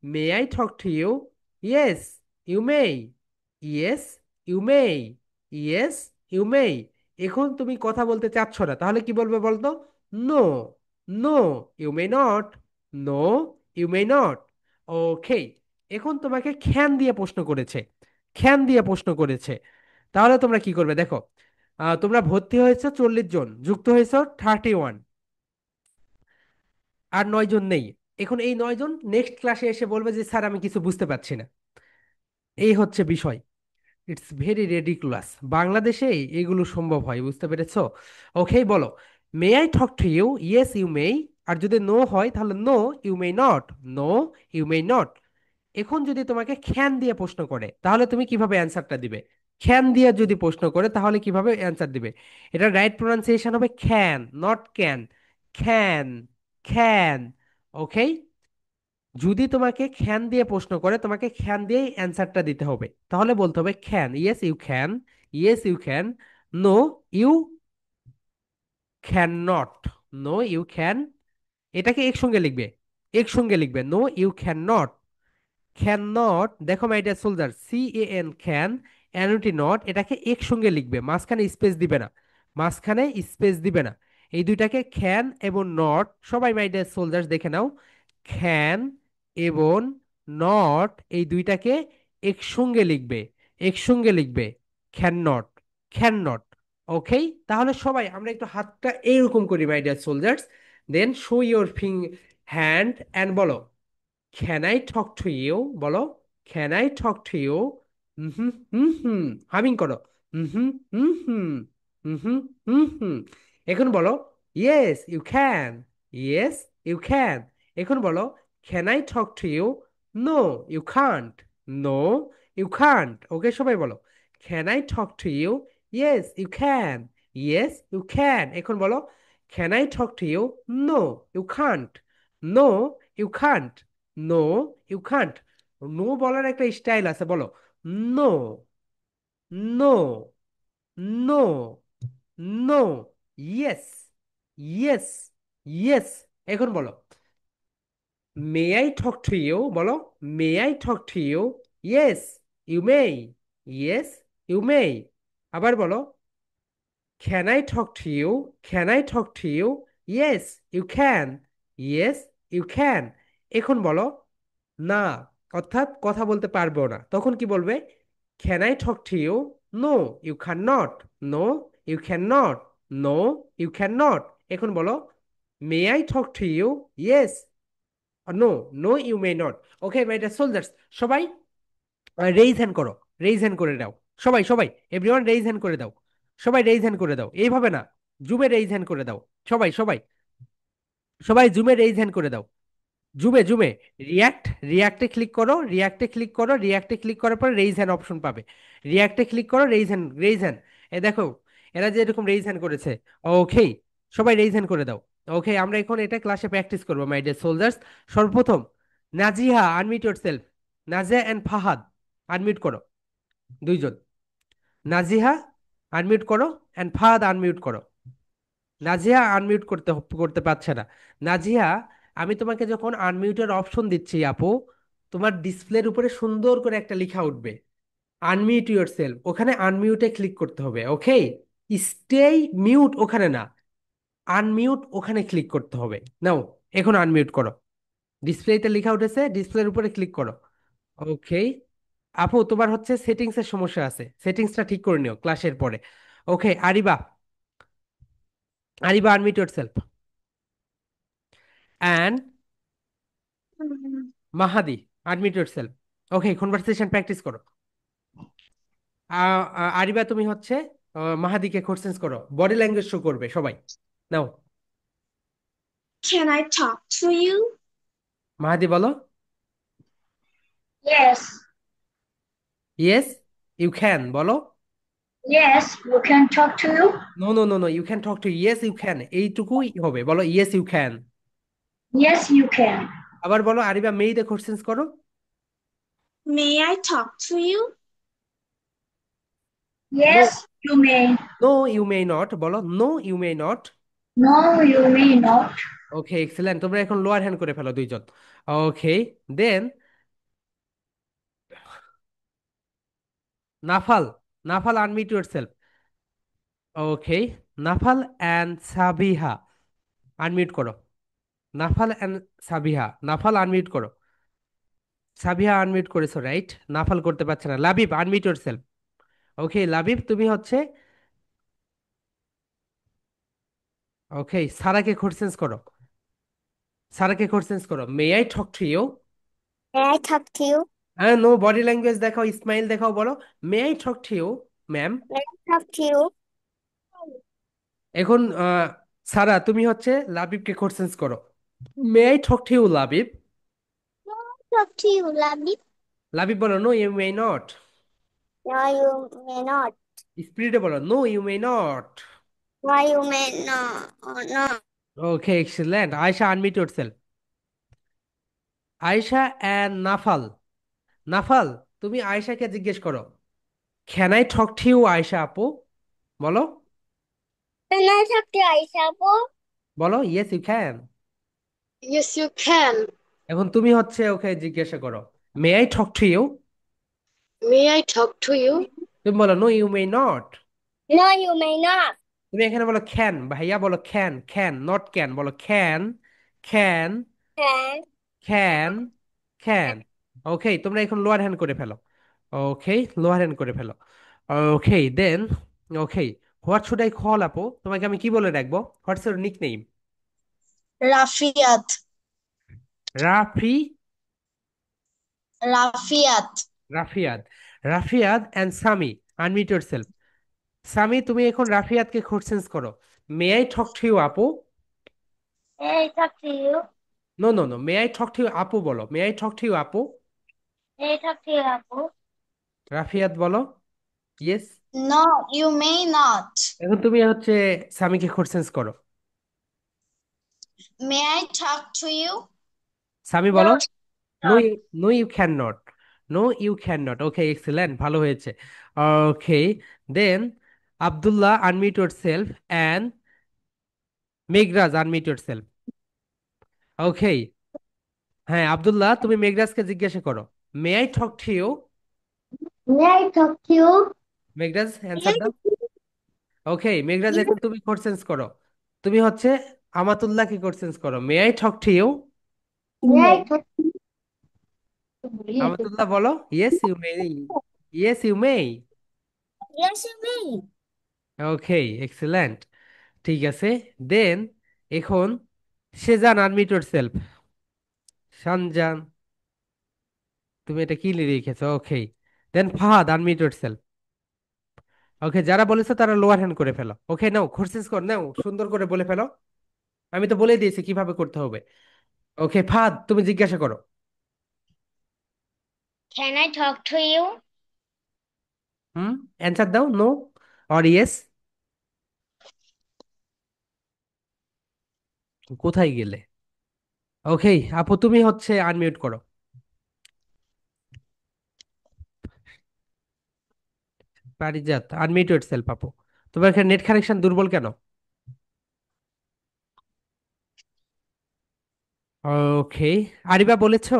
[SPEAKER 1] may I talk to you, yes you may, yes you may, yes you may. এখন তুমি কথা বলতে চাচ্ছ না, তাহলে কি বলবে বলতো? No, no you may not, no you may not. Okay, এখন তোমাকে ক্যান দিয়ে প্রশ্ন করেছে, ক্যান দিয়ে প্রশ্ন করেছে। তাহলে তোমরা কি করবে দেখো, তোমরা ভর্তি হয়েছে 40 জন, যুক্ত হয়েছে 31, আর 9 জন নেই। এখন এই 9 জন নেক্সট ক্লাসে এসে বলবে যে স্যার আমি কিছু বুঝতে পারছি না। এই হচ্ছে বিষয়। ইটস ভেরি রেডিকুলাস, বাংলাদেশে এগুলো সম্ভব হয়, বুঝতে পেরেছো? ওকে, বলো, may I talk to you, yes you may. আর যদি নো হয় তাহলে no you may not, no you may not. এখন যদি তোমাকে ক্যান দিয়ে প্রশ্ন করে তাহলে তুমি কিভাবে অ্যান্সারটা দিবে? ক্যান দিয়ে যদি প্রশ্ন করে তাহলে কিভাবে অ্যান্সার দিবে? এটা রাইট প্রোনাউন্সিয়েশন হবে can, not can, can, can. Okay, যদি তোমাকে ক্যান দিয়ে প্রশ্ন করে তোমাকে ক্যান দিয়েই অ্যান্সারটা দিতে হবে। তাহলে বলতে হবে can, yes you can, yes you can, no you can not, no you can. এটাকে একসঙ্গে লিখবে, একসঙ্গে লিখবে, no you can not. Can not, দেখো my dear soldier, CAN can, অ্যানুটি নট, এটাকে একসঙ্গে লিখবে, মাঝখানে স্পেস দিবে না, মাঝখানে স্পেস দিবে না। এই দুইটাকে ক্যান এবং নট, সবাই মাই ডিয়ার সোলজার দেখে নাও, ক্যান এবং নট এই দুইটাকে একসঙ্গে লিখবে, একসঙ্গে লিখবে, can not, can not. Okay, তাহলে সবাই আমরা একটু হাতটা এইরকম করি my dear soldiers, then show your hand and বলো, can I talk to you, বলো, can I talk to you, hmm hmm hmm, humming করো, hmm hmm hmm, hmm hmm hmm. এখন বলো, yes you can, yes you can. এখন বলো, can I talk to you, no you can't, no you can't. Okay, সবাই বলো, can I talk to you, yes you can, yes you can. এখন বলো, can I talk to you, no you can't, no you can't, no you can't. No বলার একটা স্টাইল আছে, বলো, no, no, no, no, yes, yes, yes. এখন বলো, may I talk to you, বলো, may I talk to you, yes you may, yes you may. আবার বলো, can I talk to you, can I talk to you, yes you can, yes you can. এখন বলো, না, অর্থাৎ কথা বলতে পারবো না, তখন কি বলবে? Can I talk to you, no you can not, no you can not, no you can not. এখন বলো, may I talk to you, yes, no, no you may not. Okay my dear soldiers, সবাই রেইজ হ্যান্ড করো, রেইজ হ্যান্ড করে দাও। সবাই সবাই এভরিওয়ান রেইজ হ্যান্ড করে দাও, সবাই রেইজ হ্যান্ড করে দাও, এইভাবে না, জুমে রেইজ হ্যান্ড করে দাও। সবাই সবাই সবাই জুমে রেইজ হ্যান্ড করে দাও, জুমে জুমে। রিয়াক্ট, রিয়াক্টে ক্লিক করো, রিয়াক্টে ক্লিক করো, রিয়াক্টে ক্লিক করার পর রেইজ হ্যান্ড অপশন পাবে, রিয়াক্টে ক্লিক করো, রেইজ হ্যান্ড, রেইজ হ্যান্ড। এ দেখো, এরা যে এরকম রেইজ হ্যান্ড করেছে। ওকে, সবাই রেইজ হ্যান্ড করে দাও। ওকে, আমরা এখন এটা ক্লাসে প্র্যাকটিস করবো মাই ডিয়ার সোলজার্স। সর্বপ্রথম Naziha unmute yourself, Nazia and Fahad unmute করো, দুইজন। নাজিহা আনমিউট করো অ্যান্ড ফাহাদ আনমিউট করো। নাজিয়া আনমিউট করতে পারছে না। নাজিয়া, আমি তোমাকে যখন আনমিউটের অপশন দিচ্ছি আপু, তোমার ডিসপ্লের উপরে সুন্দর করে একটা লেখা উঠবে, আনমিউট ইউর সেলফ, ওখানে আনমিউটে ক্লিক করতে হবে। ওকে, স্টে মিউট ওখানে না, আনমিউট ওখানে ক্লিক করতে হবে। নাও, এখন আনমিউট করো, ডিসপ্লেতে লেখা উঠেছে, ডিসপ্লের উপরে ক্লিক করো। ওকে আপু, তোমার হচ্ছে সেটিংস এর সমস্যা আছে, সেটিংসটা ঠিক করে নিও ক্লাসের পরে। Okay Ariba, Ariba unmute yourself, and Mahadi unmute your okay, conversation practice করো। আরিবা তুমি হচ্ছে মাহাদিকে কোশ্চেন্স করো, বডি ল্যাঙ্গুয়েজ শো করবে সবাই। নাও,
[SPEAKER 3] Can I talk to you?
[SPEAKER 1] Mahadi বলো।
[SPEAKER 3] Yes.
[SPEAKER 1] ইয়েস ইউ ক্যান বলো।
[SPEAKER 3] Yes, you can talk to you.
[SPEAKER 1] No no no no, you can talk to, yes you can, এইটুকুই হবে, বলো yes you can.
[SPEAKER 3] Yes, you can.
[SPEAKER 1] আবার বলো, আরিবা মেইদে কোশ্চেন্স করো।
[SPEAKER 3] May I talk to you?
[SPEAKER 1] No,
[SPEAKER 3] Yes, you may.
[SPEAKER 1] No you may not বলো, no you may not.
[SPEAKER 3] No, you may not.
[SPEAKER 1] Okay excellent, তোমরা এখন লোয়ার হ্যান্ড করে ফেলো দুইজন। Okay, then Nafal, Nafal unmute yourself. Okay, Nafal and Sabiha unmute করো। নাফাল অ্যান্ড সাবিহা, নাফাল আনমিউট করো। সাবিহা আনমিউট করেছো, রাইট? নাফাল করতে পারছে না। Labib unmute yourself. Okay Labib, তুমি হচ্ছে, ওকে সারাকে কোশ্চেন্স করো। সারাকে কোশ্চেন্স করো, may I talk to you.
[SPEAKER 3] May I talk to you?
[SPEAKER 1] হ্যাঁ, নো, বডি ল্যাঙ্গুয়েজ দেখাও, স্মাইল দেখাও, বলো may I talk to you ma'am.
[SPEAKER 3] May I talk to you?
[SPEAKER 1] এখন সারা তুমি হচ্ছে লাবিবকে কোশ্চেন্স করো, may I talk to you Labib.
[SPEAKER 3] May I talk to you, Labby?
[SPEAKER 1] Labib বলো, no you may not.
[SPEAKER 3] No, you may not.
[SPEAKER 1] স্পিরিটে বলো, no you may not.
[SPEAKER 3] No, you may not. No.
[SPEAKER 1] Okay excellent, Ayesha unmute yourself. Ayesha and Nafal, Nafal তুমি আয়শাকে জিজ্ঞেস করো, can I talk to you Ayesha আপু, বলো।
[SPEAKER 3] Can I talk to Aisha, po?
[SPEAKER 1] বলো yes you can.
[SPEAKER 3] Yes, you can.
[SPEAKER 1] এখন তুমি হচ্ছে ওকে জিজ্ঞাসা করো, may I talk to you.
[SPEAKER 3] May I talk to you?
[SPEAKER 1] তুমি বলো, no you may not.
[SPEAKER 3] No, you may not.
[SPEAKER 1] তুমি এখানে বলো ক্যান, ভাইয়া বলো ক্যান, ক্যান নট ক্যান, বলো can, can,
[SPEAKER 3] Can.
[SPEAKER 1] Can, can. Okay, তোমরা এখন লোয়ার হ্যান্ড করে ফেলো। ওকে, লোয়ার হ্যান্ড করে ফেলো। Okay then, okay, what should I call আপু, তোমাকে আমি কি বলে রাখবো? What's your nick name?
[SPEAKER 3] Rafiat.
[SPEAKER 1] Rafi,
[SPEAKER 3] Rafiat.
[SPEAKER 1] Rafiat, Rafiat and Sami unmute yourself. Sami তুমি এখন রাফিয়াদকে কোশ্চেন্স করো, may I talk to you আপু।
[SPEAKER 3] May I talk to you?
[SPEAKER 1] No no নো, may I talk to you আপু বলো, may I talk to you আপু।
[SPEAKER 3] May I talk to you, Apu?
[SPEAKER 1] Rafiath বলো yes.
[SPEAKER 3] No, you may not.
[SPEAKER 1] এখন তুমি হচ্ছে সামিকে কোশ্চেন্স করো।
[SPEAKER 3] May I talk to you?
[SPEAKER 1] Sami
[SPEAKER 3] No,
[SPEAKER 1] বলো, no
[SPEAKER 3] not.
[SPEAKER 1] You, no you can not, no you can not. Okay excellent, ভালো হয়েছে। Okay then Abdullah unmute yourself and Meghraj unmute yourself. Okay, হ্যাঁ আব্দুল্লাহ তুমি মেঘরাজকে জিজ্ঞাসা করো, may I talk to you.
[SPEAKER 3] May I talk to you?
[SPEAKER 1] Meghraj answer দাও।
[SPEAKER 3] Yes,
[SPEAKER 1] okay Meghraj,
[SPEAKER 3] you.
[SPEAKER 1] এখন তুমি কোশ্চেন্স করো, তুমি হচ্ছে আমাতুল্লাহকে কোশ্চেন্স করো, may I talk to you.
[SPEAKER 3] May I talk to you?
[SPEAKER 1] Amatullah বলো yes you may, yes you may.
[SPEAKER 3] Yes, you may.
[SPEAKER 1] Okay excellent, ঠিক আছে। দেন এখন সেজান আনমিউট ইয়োরসেলফ। সঞ্জান, তুমি এটা কি লিখেছো? ওকে দেন ফাহাদ আনমিউট ইয়োরসেলফ। ওকে, যারা বলেছো তারা লোয়ার হ্যান্ড করে ফেলো। ওকে নাও কোশ্চেন্স কর, নাও সুন্দর করে বলে ফেলো, আমি তো বলে দিয়েছি কিভাবে করতে হবে। ওকে ফাহাদ তুমি জিজ্ঞাসা করো।
[SPEAKER 3] Can I talk to you?
[SPEAKER 1] Hmm, answer দাও, নো অর ইয়েস। কোথায় গেলে? ওকে আপু তুমি হচ্ছে আনমিউট করো। পারিজাত আনমিউট ইয়োরসেলফ আপু। তোমার এখানে নেট কানেকশন দুর্বল কেন? ওকে, আরিবা বলেছো?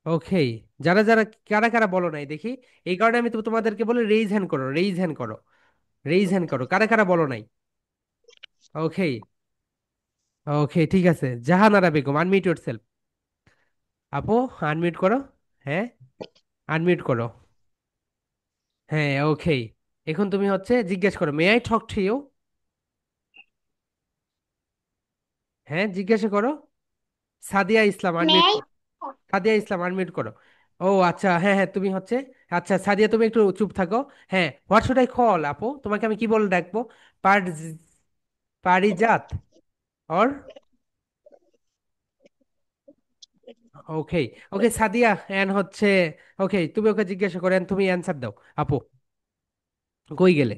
[SPEAKER 1] ওকে, যারা যারা, কারা কারা বলো নাই দেখি, এই কারণে আমি তো তোমাদেরকে বলে রেইজ হ্যান্ড করো, রেইজ হ্যান্ড করো, রেইজ হ্যান্ড করো, কারা কারা বলো নাই। ওকে, ওকে ঠিক আছে, জাহানারা বেগম আনমিউট ইয়োরসেলফ। আপু আনমিউট করো, হ্যাঁ আনমিউট করো, হ্যাঁ ওকে। এখন তুমি হচ্ছে জিজ্ঞেস করো, may I talk to you. হ্যাঁ জিজ্ঞাসা করো। Sadia Islam
[SPEAKER 3] May
[SPEAKER 1] unmute
[SPEAKER 3] I?
[SPEAKER 1] করো, সাদিয়া ইসলাম আনমিউট করো। ও আচ্ছা, হ্যাঁ হ্যাঁ, তুমি হচ্ছে, আচ্ছা সাদিয়া তুমি একটু চুপ থাকো। হ্যাঁ, হোয়াট শুড আই কল আপু, তোমাকে আমি কি বলে ডাকবো? পার Parijat or, okay. Okay Sadia and হচ্ছে, ওকে তুমি ওকে জিজ্ঞাসা করেন, তুমি অ্যান্সার দাও আপু। কই গেলে?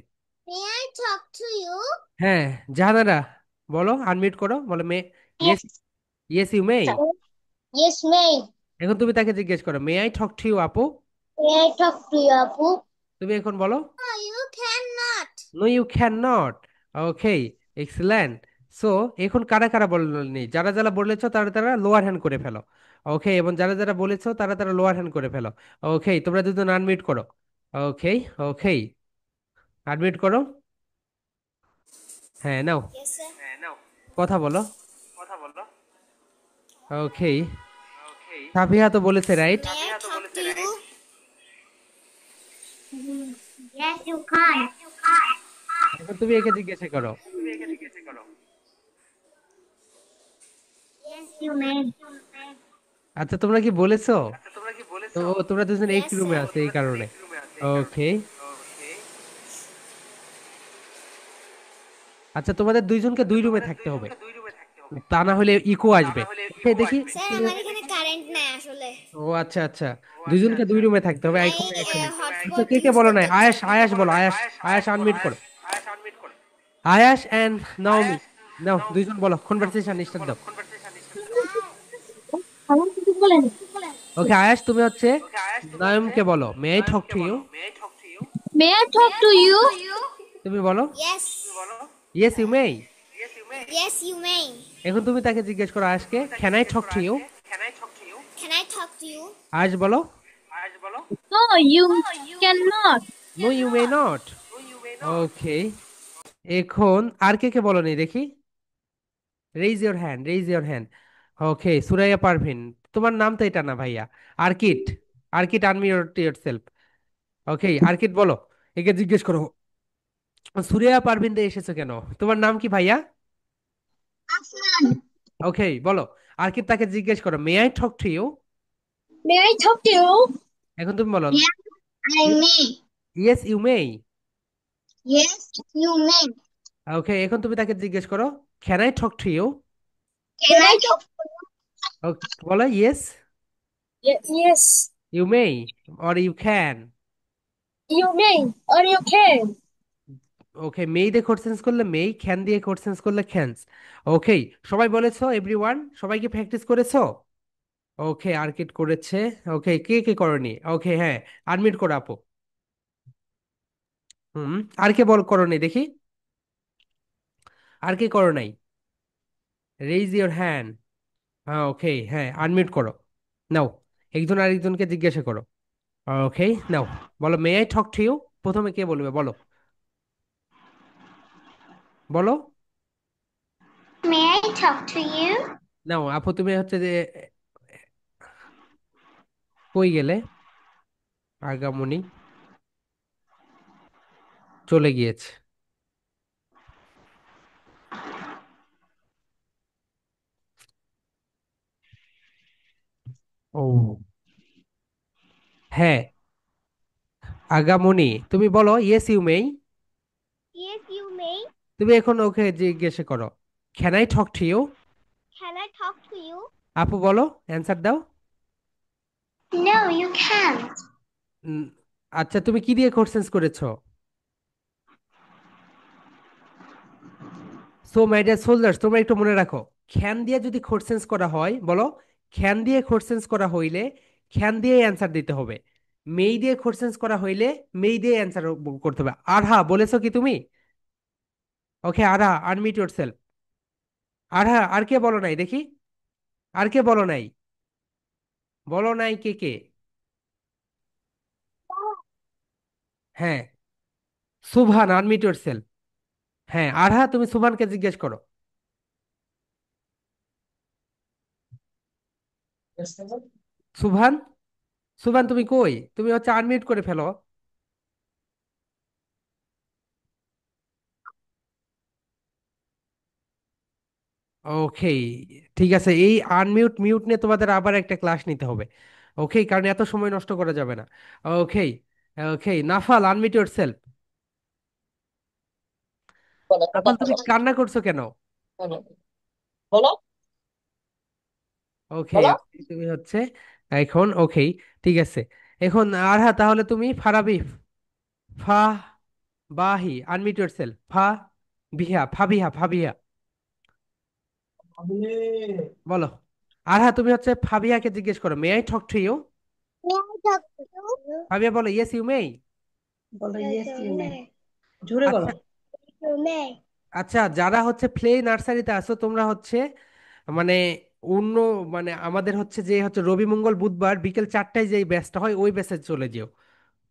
[SPEAKER 3] May I talk to you?
[SPEAKER 1] হ্যাঁ, জাহানারা বলো, আনমিউট করো, বলো may. Yes,
[SPEAKER 3] Yes.
[SPEAKER 1] Yes you may.
[SPEAKER 3] Yes, may.
[SPEAKER 1] এখন তুমি তাকে জিজ্ঞেস করো, may I talk to you আপু।
[SPEAKER 3] May I talk to you, Apu?
[SPEAKER 1] তুমি এখন বলো,
[SPEAKER 3] No, you cannot.
[SPEAKER 1] No you can not. Okay, excellent. So এখন কারা কারা বলনি, যারা যারা বলেছো তারা তারা লোয়ার হ্যান্ড করে ফেলো। ওকে, এবং যারা যারা বলেছো তারা তারা লোয়ার হ্যান্ড করে ফেলো। ওকে, তোমরা দুজন আনমিউট করো। ওকে, ওকে, আনমিউট করো। হ্যাঁ নাও,
[SPEAKER 3] Yes, sir.
[SPEAKER 1] কথা বলো। ওকে, সাফিয়া তো বলেছে right.
[SPEAKER 3] May I talk to you? Yes, you can.
[SPEAKER 1] এখন তুমি একে জিজ্ঞাসা করো।
[SPEAKER 3] Yes, you may.
[SPEAKER 1] আচ্ছা তোমরা কি বলেছো? তো তোমরা দুজন এক
[SPEAKER 3] Yes,
[SPEAKER 1] রুমে
[SPEAKER 3] sir.
[SPEAKER 1] আছে এই কারণে। ওকে, আচ্ছা তোমাদের দুইজনকে দুই রুমে থাকতে হবে, তা না হলে ইকো আসবে। ওকে দেখি
[SPEAKER 3] স্যার
[SPEAKER 1] তুমি।
[SPEAKER 3] আমার এখানে কারেন্ট নাই আসলে।
[SPEAKER 1] ও আচ্ছা আচ্ছা, দুইজনকে দুই রুমে থাকতে হবে,
[SPEAKER 3] তাই
[SPEAKER 1] এখন এক রুমে। আচ্ছা
[SPEAKER 3] হটস্পট
[SPEAKER 1] কে কে
[SPEAKER 3] ইউজ
[SPEAKER 1] বলো নাই?
[SPEAKER 3] করতেছি।
[SPEAKER 1] আয়াস, আয়াস বলো, আয়াস। আয়াস আনমিউট করো। আয়াস এন্ড নাওমি, নাও দুইজন বলো, কনভারসেশন স্টার্ট দাও।
[SPEAKER 3] আমার কিছু বলেন।
[SPEAKER 1] ওকে আয়াস তুমি হচ্ছে নায়মকে বলো, may I talk to you.
[SPEAKER 3] May I talk to you?
[SPEAKER 1] তুমি বলো,
[SPEAKER 3] Yes.
[SPEAKER 1] Yes you may.
[SPEAKER 3] Yes, you may.
[SPEAKER 1] এখন তুমি তাকে জিজ্ঞেস করো আয়াসকে, can I talk to you.
[SPEAKER 3] Can I talk to you?
[SPEAKER 1] আয়াস বলো,
[SPEAKER 3] No, you cannot.
[SPEAKER 1] No you may not. Okay, এখন আর কে কে বলো নেই দেখি, raise your hand, raise your hand. Okay, Suraiya Parvin, তোমার নাম তো এটা না ভাইয়া। আর্কিট, আর্কিট আনমিউট ইয়োরসেলফ। ওকে আর্কিট বলো, একে জিজ্ঞেস করো, সুরাইয়া পারভিন দিয়ে এসেছো কেন, তোমার নাম কি ভাইয়া?
[SPEAKER 3] Afnan.
[SPEAKER 1] ওকে বলো, আর্কিট তাকে জিজ্ঞেস করো, may I talk to you.
[SPEAKER 3] May I talk to you?
[SPEAKER 1] এখন তুমি বলো,
[SPEAKER 3] Yes, I may.
[SPEAKER 1] Yes you may.
[SPEAKER 3] Yes, you may.
[SPEAKER 1] Okay, এখন তুমি তাকে জিজ্ঞেস করো, can I talk to you.
[SPEAKER 3] Can I talk to
[SPEAKER 1] বলো yes
[SPEAKER 3] you? Yes,
[SPEAKER 1] you may or you can.
[SPEAKER 3] you may or you can.
[SPEAKER 1] Okay, may দিয়ে কোশ্চেন্স করলে মেই, ক্যান দিয়ে কোশ্চেন্স করলে ক্যানস। ওকে, সবাই বলেছো এভরিওয়ান, সবাই কি প্র্যাকটিস করেছো? ওকে আর্কিট করেছে। ওকে কে কে করনি? ওকে হ্যাঁ, আনমিউট করো আপু। হুম, আর কে বল করনি দেখি, আর কে করো নাই? Raise your hand. হ্যাঁ ওকে, হ্যাঁ আনমিউট করো। নাও, একজন আরেকজনকে জিজ্ঞাসা করো। ওকে নাও, বলো may I talk to you. প্রথমে কে বলবে বলো, বলো।
[SPEAKER 3] May I talk to you?
[SPEAKER 1] নাও আপু তুমি হচ্ছে যে কই গেলে, আগামনী চলে গিয়েছে। ও হ্যাঁ, আগামনী তুমি বলো, yes you may.
[SPEAKER 3] Yes, you may.
[SPEAKER 1] তুমি এখন ওকে জিজ্ঞাসা করো, can I talk to you.
[SPEAKER 3] Can I talk to you?
[SPEAKER 1] আপু বলো, অ্যান্সার দাও।
[SPEAKER 3] No, you can't.
[SPEAKER 1] উম, আচ্ছা তুমি কি দিয়ে কোশ্চেন্স করেছো? সো মাই ডিয়ার সোলজার্স, তোমরা একটু মনে রাখো, খ্যান দিয়ে যদি কোশ্চেন্স করা হয়, বলো খ্যান দিয়ে কোশ্চেন্স করা হইলে খ্যান দিয়ে অ্যান্সার দিতে হবে। মেই দিয়ে কোশ্চেন্স করা হইলে মেই দিয়ে অ্যান্সার করতে হবে। আরহা বলেছো কি তুমি? ওকে আরহা আনমিউট ইয়োরসেলফ। আরহা, আর কে বলো নাই দেখি, আর কে বলো নাই, বলো নাই কে কে? হ্যাঁ, সুবহান আনমিউট ইয়োরসেলফ। হ্যাঁ আরহা, তুমি সুবহানকে জিজ্ঞেস করো। সুবহান, সুবহান তুমি কই? তুমি হচ্ছে আনমিউট করে ফেলো। ওকে, ঠিক আছে, এই আনমিউট মিউট নিয়ে তোমাদের আবার একটা ক্লাস নিতে হবে। ওকে, কারণ এত সময় নষ্ট করা যাবে না। ওকে। ওকে, নাফাল আনমিউট ইয়োরসেলফ।
[SPEAKER 2] বলো, একটা
[SPEAKER 1] নাফাল,
[SPEAKER 2] কথা
[SPEAKER 1] তুমি
[SPEAKER 2] বলো।
[SPEAKER 1] কান্না করছো কেন?
[SPEAKER 2] বলো, বলো,
[SPEAKER 1] ওকে,
[SPEAKER 2] বলো।
[SPEAKER 1] তুমি হচ্ছে এখন ওকে, ঠিক আছে। এখন আরহা, তাহলে তুমি ফারাবি, ফা বাহি আনমিউট ইয়োরসেলফ, ফা বিহা, ফাবিহা, ফাবিহা বলো। আরহা, তুমি হচ্ছে ফাবিহাকে জিজ্ঞেস করো, may I talk to you?
[SPEAKER 3] May I talk to you?
[SPEAKER 1] Fabiha বলো, ইয়েস ইউ মে।
[SPEAKER 4] বলো ইয়েস ইউ মে, জোরে বলো।
[SPEAKER 1] আচ্ছা।
[SPEAKER 3] You may.
[SPEAKER 1] আচ্ছা, যারা হচ্ছে প্লে নার্সারিতে আছো তোমরা হচ্ছে মানে অন্য মানে আমাদের হচ্ছে যে হচ্ছে রবি মঙ্গল বুধবার বিকেল 4টায় যে ব্যাচটা হয় ওই ব্যাচে চলে যেও।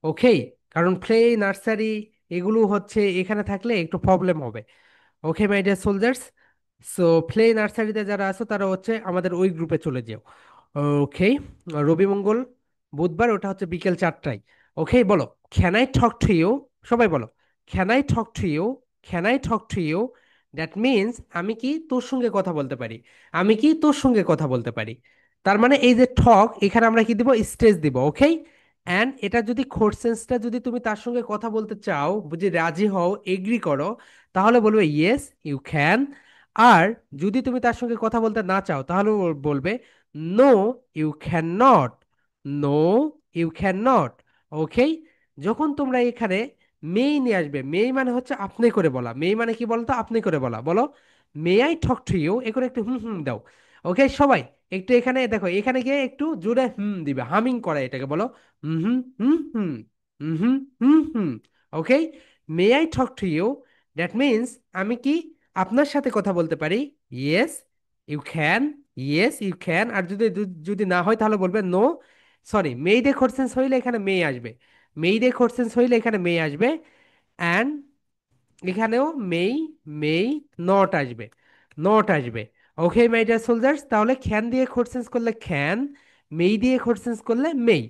[SPEAKER 1] ওকে, কারণ প্লে নার্সারি এগুলো হচ্ছে এখানে থাকলে একটু প্রবলেম হবে। Okay my dear soldiers, so play নার্সারিতে যারা আছো তারা হচ্ছে আমাদের ওই গ্রুপে চলে যেও। ওকে, রবি মঙ্গল বুধবার ওটা হচ্ছে বিকেল 4টায়। ওকে, বলো, can I talk to you? সবাই বলো, can I talk to you? Can I talk to you? That means আমি কি তোর সঙ্গে কথা বলতে পারি, আমি কি তোর সঙ্গে কথা বলতে পারি। তার মানে এই যে ঠক, এখানে আমরা কি দিব, স্ট্রেস দিব। ওকে, অ্যান্ড এটা যদি কোর্সেন্সটা যদি তুমি তার সঙ্গে কথা বলতে চাও, বুঝি রাজি হও, এগ্রি করো, তাহলে বলবে ইয়েস ইউ ক্যান। আর যদি তুমি তার সঙ্গে কথা বলতে না চাও তাহলে বলবে no you can not, no you can not. Okay, যখন তোমরা এখানে মেই নিয়ে আসবে, মেই মানে হচ্ছে আপনি করে বলা, মেই মানে কি বলতো, আপনি করে বলা। বলো, may I talk to you, এখন একটু হুম হুম দাও। ওকে সবাই, একটু এখানে দেখো, এখানে গিয়ে একটু জোরে হুম দিবে, হামিং করা এটাকে বলো, হুম hmm hmm hmm hmm hmm hmm hmm. Okay, may I talk to you, that means আমি কি আপনার সাথে কথা বলতে পারি? Yes you can, yes you can. আর যদি যদি না হয় তাহলে বলবে নো। সরি, মেইডে খোরসেন্স হইলে এখানে মেয়ে আসবে, মেইডে খোরসেন্স হইলে এখানে মেয়ে আসবে। অ্যান্ড এখানেও মেই, মেই নট আসবে, নট আসবে। ওকে মাই ডিয়ার সোলজার্স, তাহলে খ্যান দিয়ে খোরসেন্স করলে খ্যান, মেই দিয়ে খোরসেন্স করলে মেই।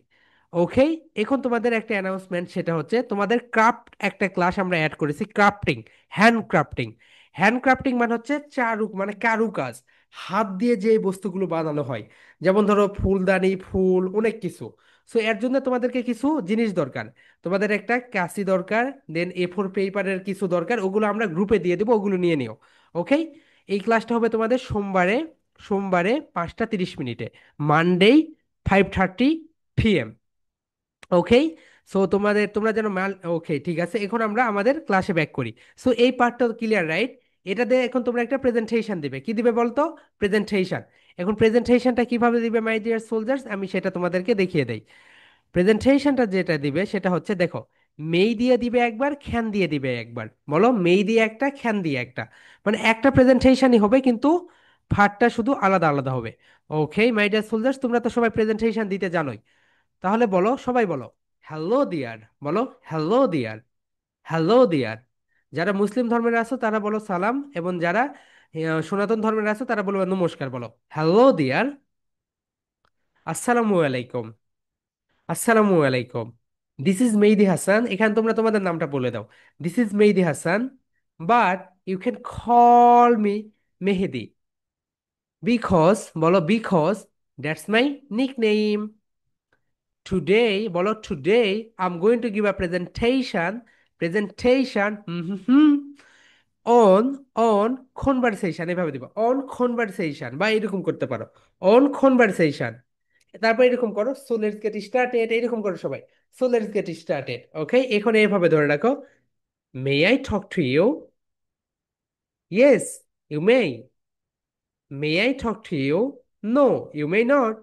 [SPEAKER 1] ওকে, এখন তোমাদের একটা অ্যানাউন্সমেন্ট, সেটা হচ্ছে তোমাদের ক্রাফট একটা ক্লাস আমরা অ্যাড করেছি, crafting, hand crafting. Hand crafting মানে হচ্ছে চারু মানে কারুকাজ, হাত দিয়ে যে বস্তুগুলো বানানো হয়, যেমন ধরো ফুলদানি, ফুল, অনেক কিছু। সো এর জন্য তোমাদেরকে কিছু জিনিস দরকার, তোমাদের একটা কাঁচি দরকার, দেন A4 পেপারের কিছু দরকার, ওগুলো আমরা গ্রুপে দিয়ে দেবো, ওগুলো নিয়ে নিও। ওকে, এই ক্লাসটা হবে তোমাদের সোমবারে, সোমবারে 5টা 30 মিনিটে, মানডে 5:30 PM। ওকে, সো তোমাদের তোমরা যেন মাল, ওকে ঠিক আছে, এখন আমরা আমাদের ক্লাসে ব্যাক করি। সো এই পার্টটা ক্লিয়ার, রাইট? এটা দিয়ে এখন তোমরা একটা প্রেজেন্টেশন দিবে, কি দিবে বলতো? প্রেজেন্টেশন। এখন প্রেজেন্টেশনটা কিভাবে দিবে মাই ডিয়ার সোলজার্স, আমি সেটা তোমাদেরকে দেখিয়ে দেই। প্রেজেন্টেশনটা যেটা দিবে সেটা হচ্ছে দেখো, মেই দিয়ে দিবে একবার, খ্যান দিয়ে দিবে একবার। বলো, মেই দিয়ে একটা, খ্যান দিয়ে একটা, মানে একটা প্রেজেন্টেশনই হবে কিন্তু ফারটা শুধু আলাদা আলাদা হবে। ওকে মাই ডিয়ার সোলজার্স, তোমরা তো সবাই প্রেজেন্টেশন দিতে জানোই, তাহলে বলো, সবাই বলো, হ্যালো দিয়ার। বলো, হ্যালো দিয়ার, হ্যালো দিয়ার। যারা মুসলিম ধর্মের আছো তারা বলো সালাম, এবং যারা সনাতন ধর্মের আছো তারা বলবে নমস্কার। বলো, হ্যালো দিয়ার, আসসালামু আলাইকুম, আসসালামু আলাইকুম। দিস ইজ মেহেদি হাসান, এখানে তোমরা তোমাদের নামটা বলে দাও, this is Mehedi Hasan, but you can call me Mehedi, because, বলো because that's my nick name. Today, বলো today I am going to give a presentation, presentation on, on conversation, এভাবে দিবা, অন কনভারসেশন, বা এরকম করতে পারো, অন কনভারসেশন। তারপর এরকম করো, সো লেটস গেট স্টার্টেড, এরকম করো সবাই, so let's get started. Okay, এখন এইভাবে ধরে রাখো, may I talk to you? Yes you may. May I talk to you? No you may not.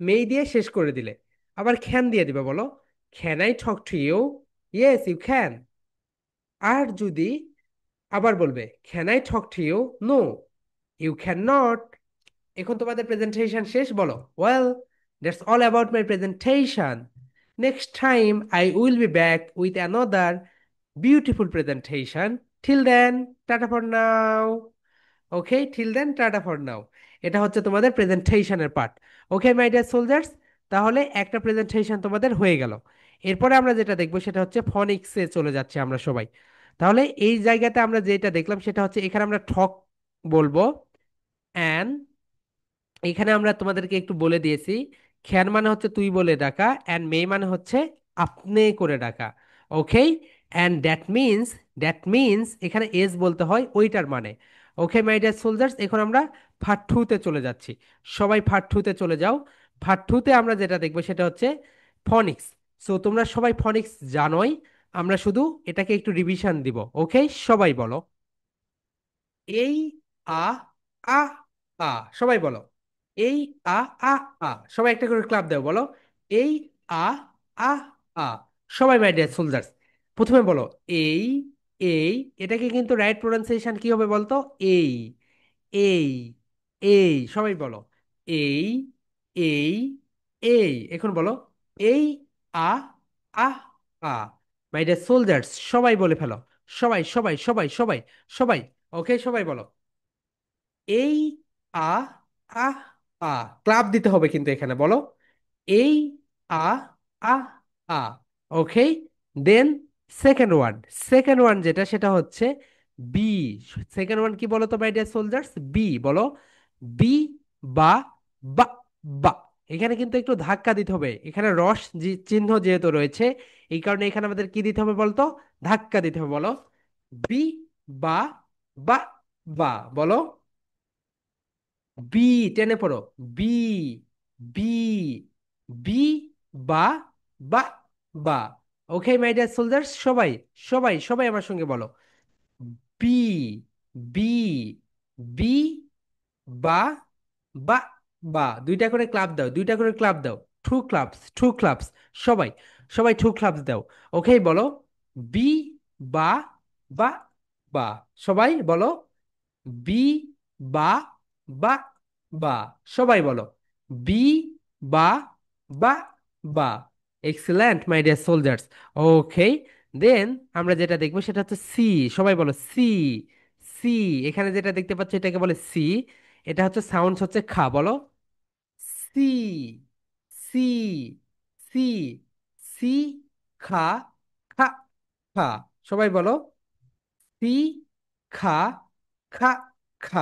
[SPEAKER 1] May দিয়ে শেষ করে দিলে, আবার ক্যান দিয়ে দিবে, বলো, can I talk to you? Yes you can. আর যদি আবার বলবে, can I talk to you? No you can not. এখন তোমাদের প্রেজেন্টেশন শেষ, বলো, well that's all about my presentation, next time I will be back with another beautiful presentation, till then tata for now. Okay, till then tata for now. এটা হচ্ছে তোমাদের প্রেজেন্টেশনের part. Okay my dear soldiers, তাহলে একটা প্রেজেন্টেশন তোমাদের হয়ে গেল। এরপরে আমরা যেটা দেখবো সেটা হচ্ছে ফনিক্সে চলে যাচ্ছে আমরা সবাই। তাহলে এই জায়গাতে আমরা যেটা দেখলাম সেটা হচ্ছে এখানে আমরা ঠক বলবো, অ্যান, এখানে আমরা তোমাদেরকে একটু বলে দিয়েছি খ্যান মানে হচ্ছে তুই বলে ডাকা, অ্যান্ড মে মানে হচ্ছে আপনি করে ডাকা। ওকে, অ্যান্ড দ্যাট মিনস এখানে এস বলতে হয় ওইটার মানে। ওকে মাই ডিয়ার সোলজার্স, এখন আমরা পার্ট টুতে চলে যাচ্ছি। সবাই পার্ট টুতে চলে যাও। পার্ট টুতে আমরা যেটা দেখবো সেটা হচ্ছে ফনিক্স। সো তোমরা সবাই ফনিক্স জানোই, আমরা শুধু এটাকে একটু রিভিশন দিব। ওকে, সবাই বলো এই আ আ আ, সবাই বলো এই আ আ আ, সবাই একটা করে ক্লাপ দাও, বলো এই আ আ আ। সবাই মাই ডিয়ার সোলজার্স, প্রথমে বলো এই এই, এটাকে কিন্তু রাইট প্রোনাউন্সিয়েশন কি হবে বলতো? এই এই এই, সবাই বলো এই এই এই। এখন বলো এই আ আ আ। মাই ডিয়ার সোলজার্স, সবাই বলে ফেলো, সবাই সবাই সবাই সবাই সবাই। ওকে, সবাই বলো এই আ আ আ। ক্লাব দিতে হবে কিন্তু এখানে, বলো এই আ আ আ। ওকে, দেন সেকেন্ড ওয়ান যেটা সেটা হচ্ছে বি। সেকেন্ড ওয়ান কি বলো তো মাই ডিয়ার সোলজার্স? বি বলো বি বা বা বা। এখানে কিন্তু একটু ধাক্কা দিতে হবে, এখানে রস চিহ্ন যেহেতু রয়েছে, এই কারণে এখানে আমাদের কি দিতে হবে বলতো? ধাক্কা দিতে হবে। বলো বি বা বা বা, বলো বি, টেনে পড়ো বি বি বি বা বা বা। ওকে মাই ডিয়ার সোলজার্স, সবাই সবাই সবাই আমার সঙ্গে বলো বি বি বি বা বা বা। দুইটা করে ক্লাব দাও, দুইটা করে ক্লাব দাও। টু ক্লাবস সবাই সবাই টু ক্লাবস দাও। ওকে, বলো বি বা বা বা। সবাই বলো বি বা বা বা। সবাই বলো বি বা বা বা। Excellent my dear soldiers. Okay, then আমরা যেটা দেখবো সেটা হচ্ছে সি। সবাই বলো সি সি। এখানে যেটা দেখতে পাচ্ছ এটাকে বলে সি। এটা হচ্ছে সাউন্ডস হচ্ছে খা, বলো সি সি সি সি খা খা খা। সবাই বলো সি খা খা খা।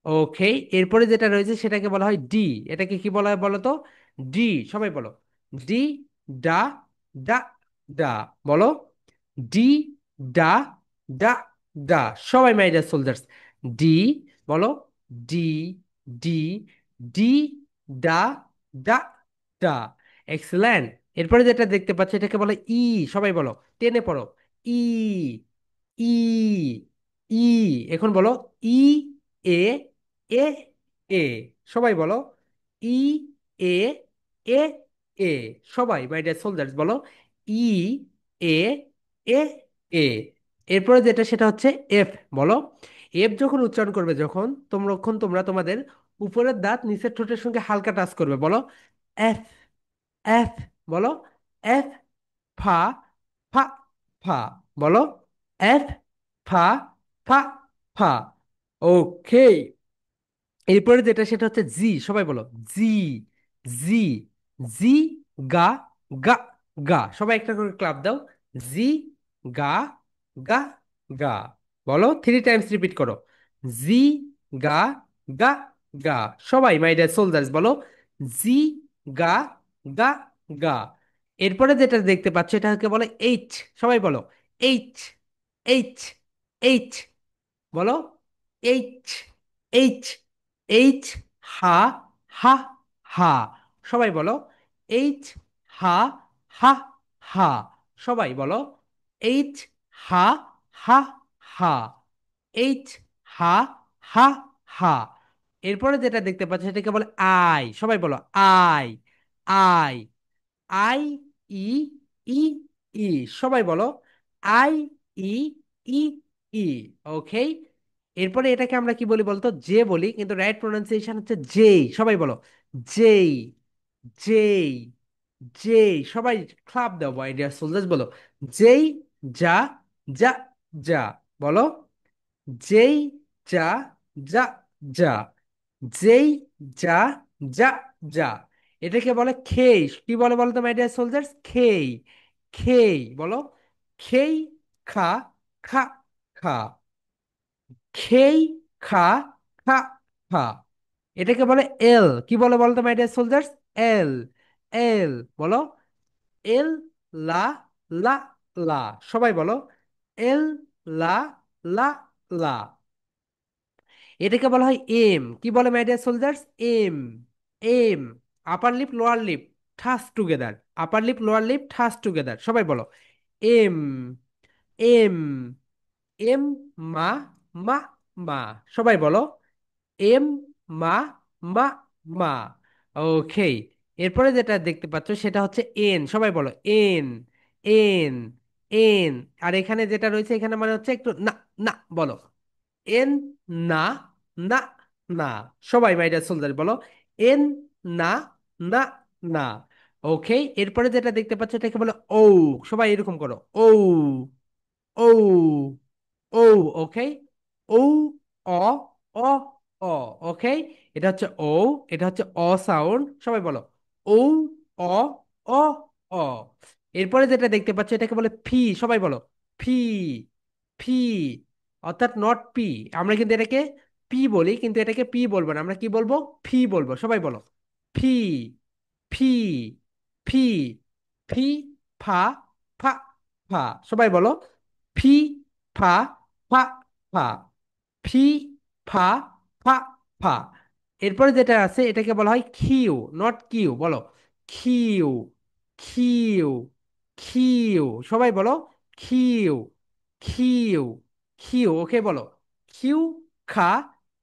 [SPEAKER 1] ওকে, এরপরে যেটা রয়েছে সেটাকে বলা হয় ডি। এটাকে কি বলা হয় বলো তো? ডি, সবাই বলো ডি ডা ডা ডা, বলো ডি ডা ডা ডা। সবাই মাই ডিয়ার সোলজার্স ডি বলো ডি ডি ডি ডা ডা ডা। এক্সেলেন্ট। এরপরে যেটা দেখতে পাচ্ছ এটাকে বলে ই। সবাই বলো টেনে পড়ো ই ই ই। এখন বলো ই এ এ এ। সবাই বলো ই এ এ এ। সবাই মাই ডিয়ার সোলজার্স বলো ই এ এ এ। এরপরে যেটা সেটা হচ্ছে এফ। বলো এফ যখন উচ্চারণ করবে, যখন তোমরা তোমাদের উপরের দাঁত নিচের ঠোঁটের সঙ্গে হালকা টাচ করবে, বলো এফ এফ। বলো এফ ফা ফা ফা। বলো এফ ফা ফা ফা। ওকে, এরপরে যেটা সেটা হচ্ছে জি। সবাই বলো জি জি জি গা গা গা। সবাই একটা করে ক্লাব দাও জি গা গা গা। বলো 3 টাইমস রিপিট করো জি গা গা গা। সবাই মাই ডিয়ার সোলজার্স বলো জি গা গা গা। এরপরে যেটা দেখতে পাচ্ছ এটাকে বলে এইচ। সবাই বলো এইচ এইচ এইচ। বলো এইচ এইচ এইচ হা হা হা। সবাই বলো এইচ হা হা হা। সবাই বলো এইচ হা হা হা এইচ হা হা হা। এরপরে যেটা দেখতে পাচ্ছ সেটাকে বলে আই। সবাই বলো আই আই আই ই ই ই। সবাই বলো আই ই ই ই। ওকে, এরপরে এটাকে আমরা কি বলি বলতো? জে বলি, কিন্তু রাইট প্রোনাউন্সিয়েশন হচ্ছে জেই। সবাই বলো জেই জেই জেই। সবাই ক্লাব দাও মাই ডিয়ার সোলজার্স, বলো জেই যা যা যা। বলো যেই যা যা যা যেই যা যা যা। এটাকে বলে খেই। কি বলে বলো তো মাই ডিয়ার সোলজার্স? খেই খেই। বলো খেই খা খা খা খেই খা খা খা। এটাকে বলে এল। কি বলে বলো তো মাই ডিয়ার সোলজার্স? এল, এল বলো, এল, লা, লা, লা, সবাই বলো, এল, লা, লা, লা। এটাকে বলা হয় এম, কি বলে my dear soldiers? M, M. Upper lip lower lip ঠাস together, upper lip lower lip ঠাস টুগেদার, সবাই বলো, এম, এম, এম, মা, মা, মা, সবাই বলো, এম, মা, মা, মা। ওকে, এরপরে যেটা দেখতে পাচ্ছ সেটা হচ্ছে এন, সবাই বলো, এন, এন, এন। আর এখানে যেটা রয়েছে এখানে মানে হচ্ছে একটু না, না বলো, এন, না, না, না, সবাই মাই ডিয়ার সোলজার বলো, এন, না, না, না। ওকে, এরপরে যেটা দেখতে পাচ্ছ এটাকে বলো ও, সবাই এরকম করো, ও, ও, ও। ওকে, ও, অ, অ, অ। ওকে, এটা হচ্ছে ও, এটা হচ্ছে অ সাউন্ড, সবাই বলো, ও, অ, অ, অ। এরপরে যেটা দেখতে পাচ্ছ এটাকে বলে ফি, সবাই বলো, ফি, ফি, অর্থাৎ নট পি। আমরা কিন্তু এটাকে পি বলি, কিন্তু এটাকে পি বলবো না, আমরা কি বলবো? ফি বলবো, সবাই বলো, ফি, ফি, ফি, ফি, ফা, ফা, ফা, সবাই বলো, ফি, ফা, ফা, ফা, ফি, ফা, ফা, ফা। এরপরে যেটা আছে এটাকে বলা হয় কিউ, নট কিউ, বলো, কিউ, কিউ, কিউ, সবাই বলো, কিউ, কিউ, কিউ। ওকে, বলো, কিউ, খা,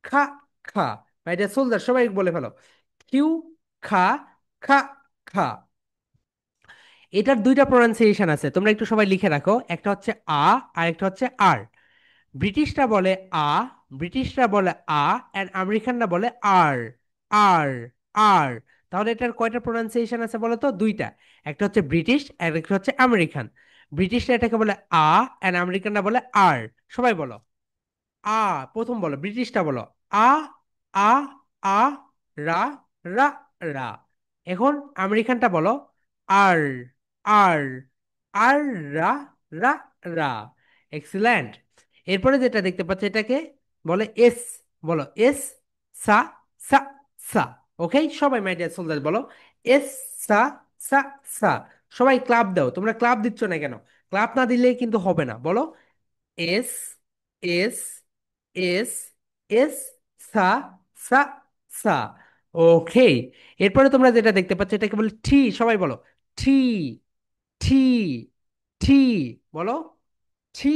[SPEAKER 1] খা, খা। মাই ডিয়ার সোলজার সবাই বলে ফেলো, কিউ, খা, খা, খা। এটার দুইটা প্রনাউন্সিয়েশন আছে, তোমরা একটু সবাই লিখে রাখো, একটা হচ্ছে আর একটা হচ্ছে আর। ব্রিটিশরা বলে আ, ব্রিটিশরা বলে অ্যান্ড আমেরিকানরা বলে আর, আর, আর। তাহলে এটার কয়টা প্রোনাউন্সিয়েশন আছে বলো তো? দুইটা, একটা হচ্ছে ব্রিটিশ আর একটা হচ্ছে আমেরিকান। ব্রিটিশরা এটাকে বলে অ্যান্ড আমেরিকানরা বলে আর, সবাই বলো, আ। প্রথম বলো, ব্রিটিশটা বলো, আ, আ, আ, রা, রা, রা। এখন আমেরিকানটা বলো, আর, আর, আর, রা, রা, রা। এক্সিলেন্ট। এরপরে যেটা দেখতে পাচ্ছ এটাকে বলে এস, বলো, এস, সা, সা, সা। ওকে, সবাই মাই ডিয়ার সোলজার বলো, এস, সা, সা, সা। সবাই ক্লাব দাও, তোমরা ক্লাব দিচ্ছ না কেন? ক্লাব না দিলে কিন্তু হবে না, বলো, এস, এস, এস, এস, সা, সা, সা। ওকে, এরপরে তোমরা যেটা দেখতে পাচ্ছ এটাকে বলে টি, সবাই বলো, টি, টি, টি, বলো, টি,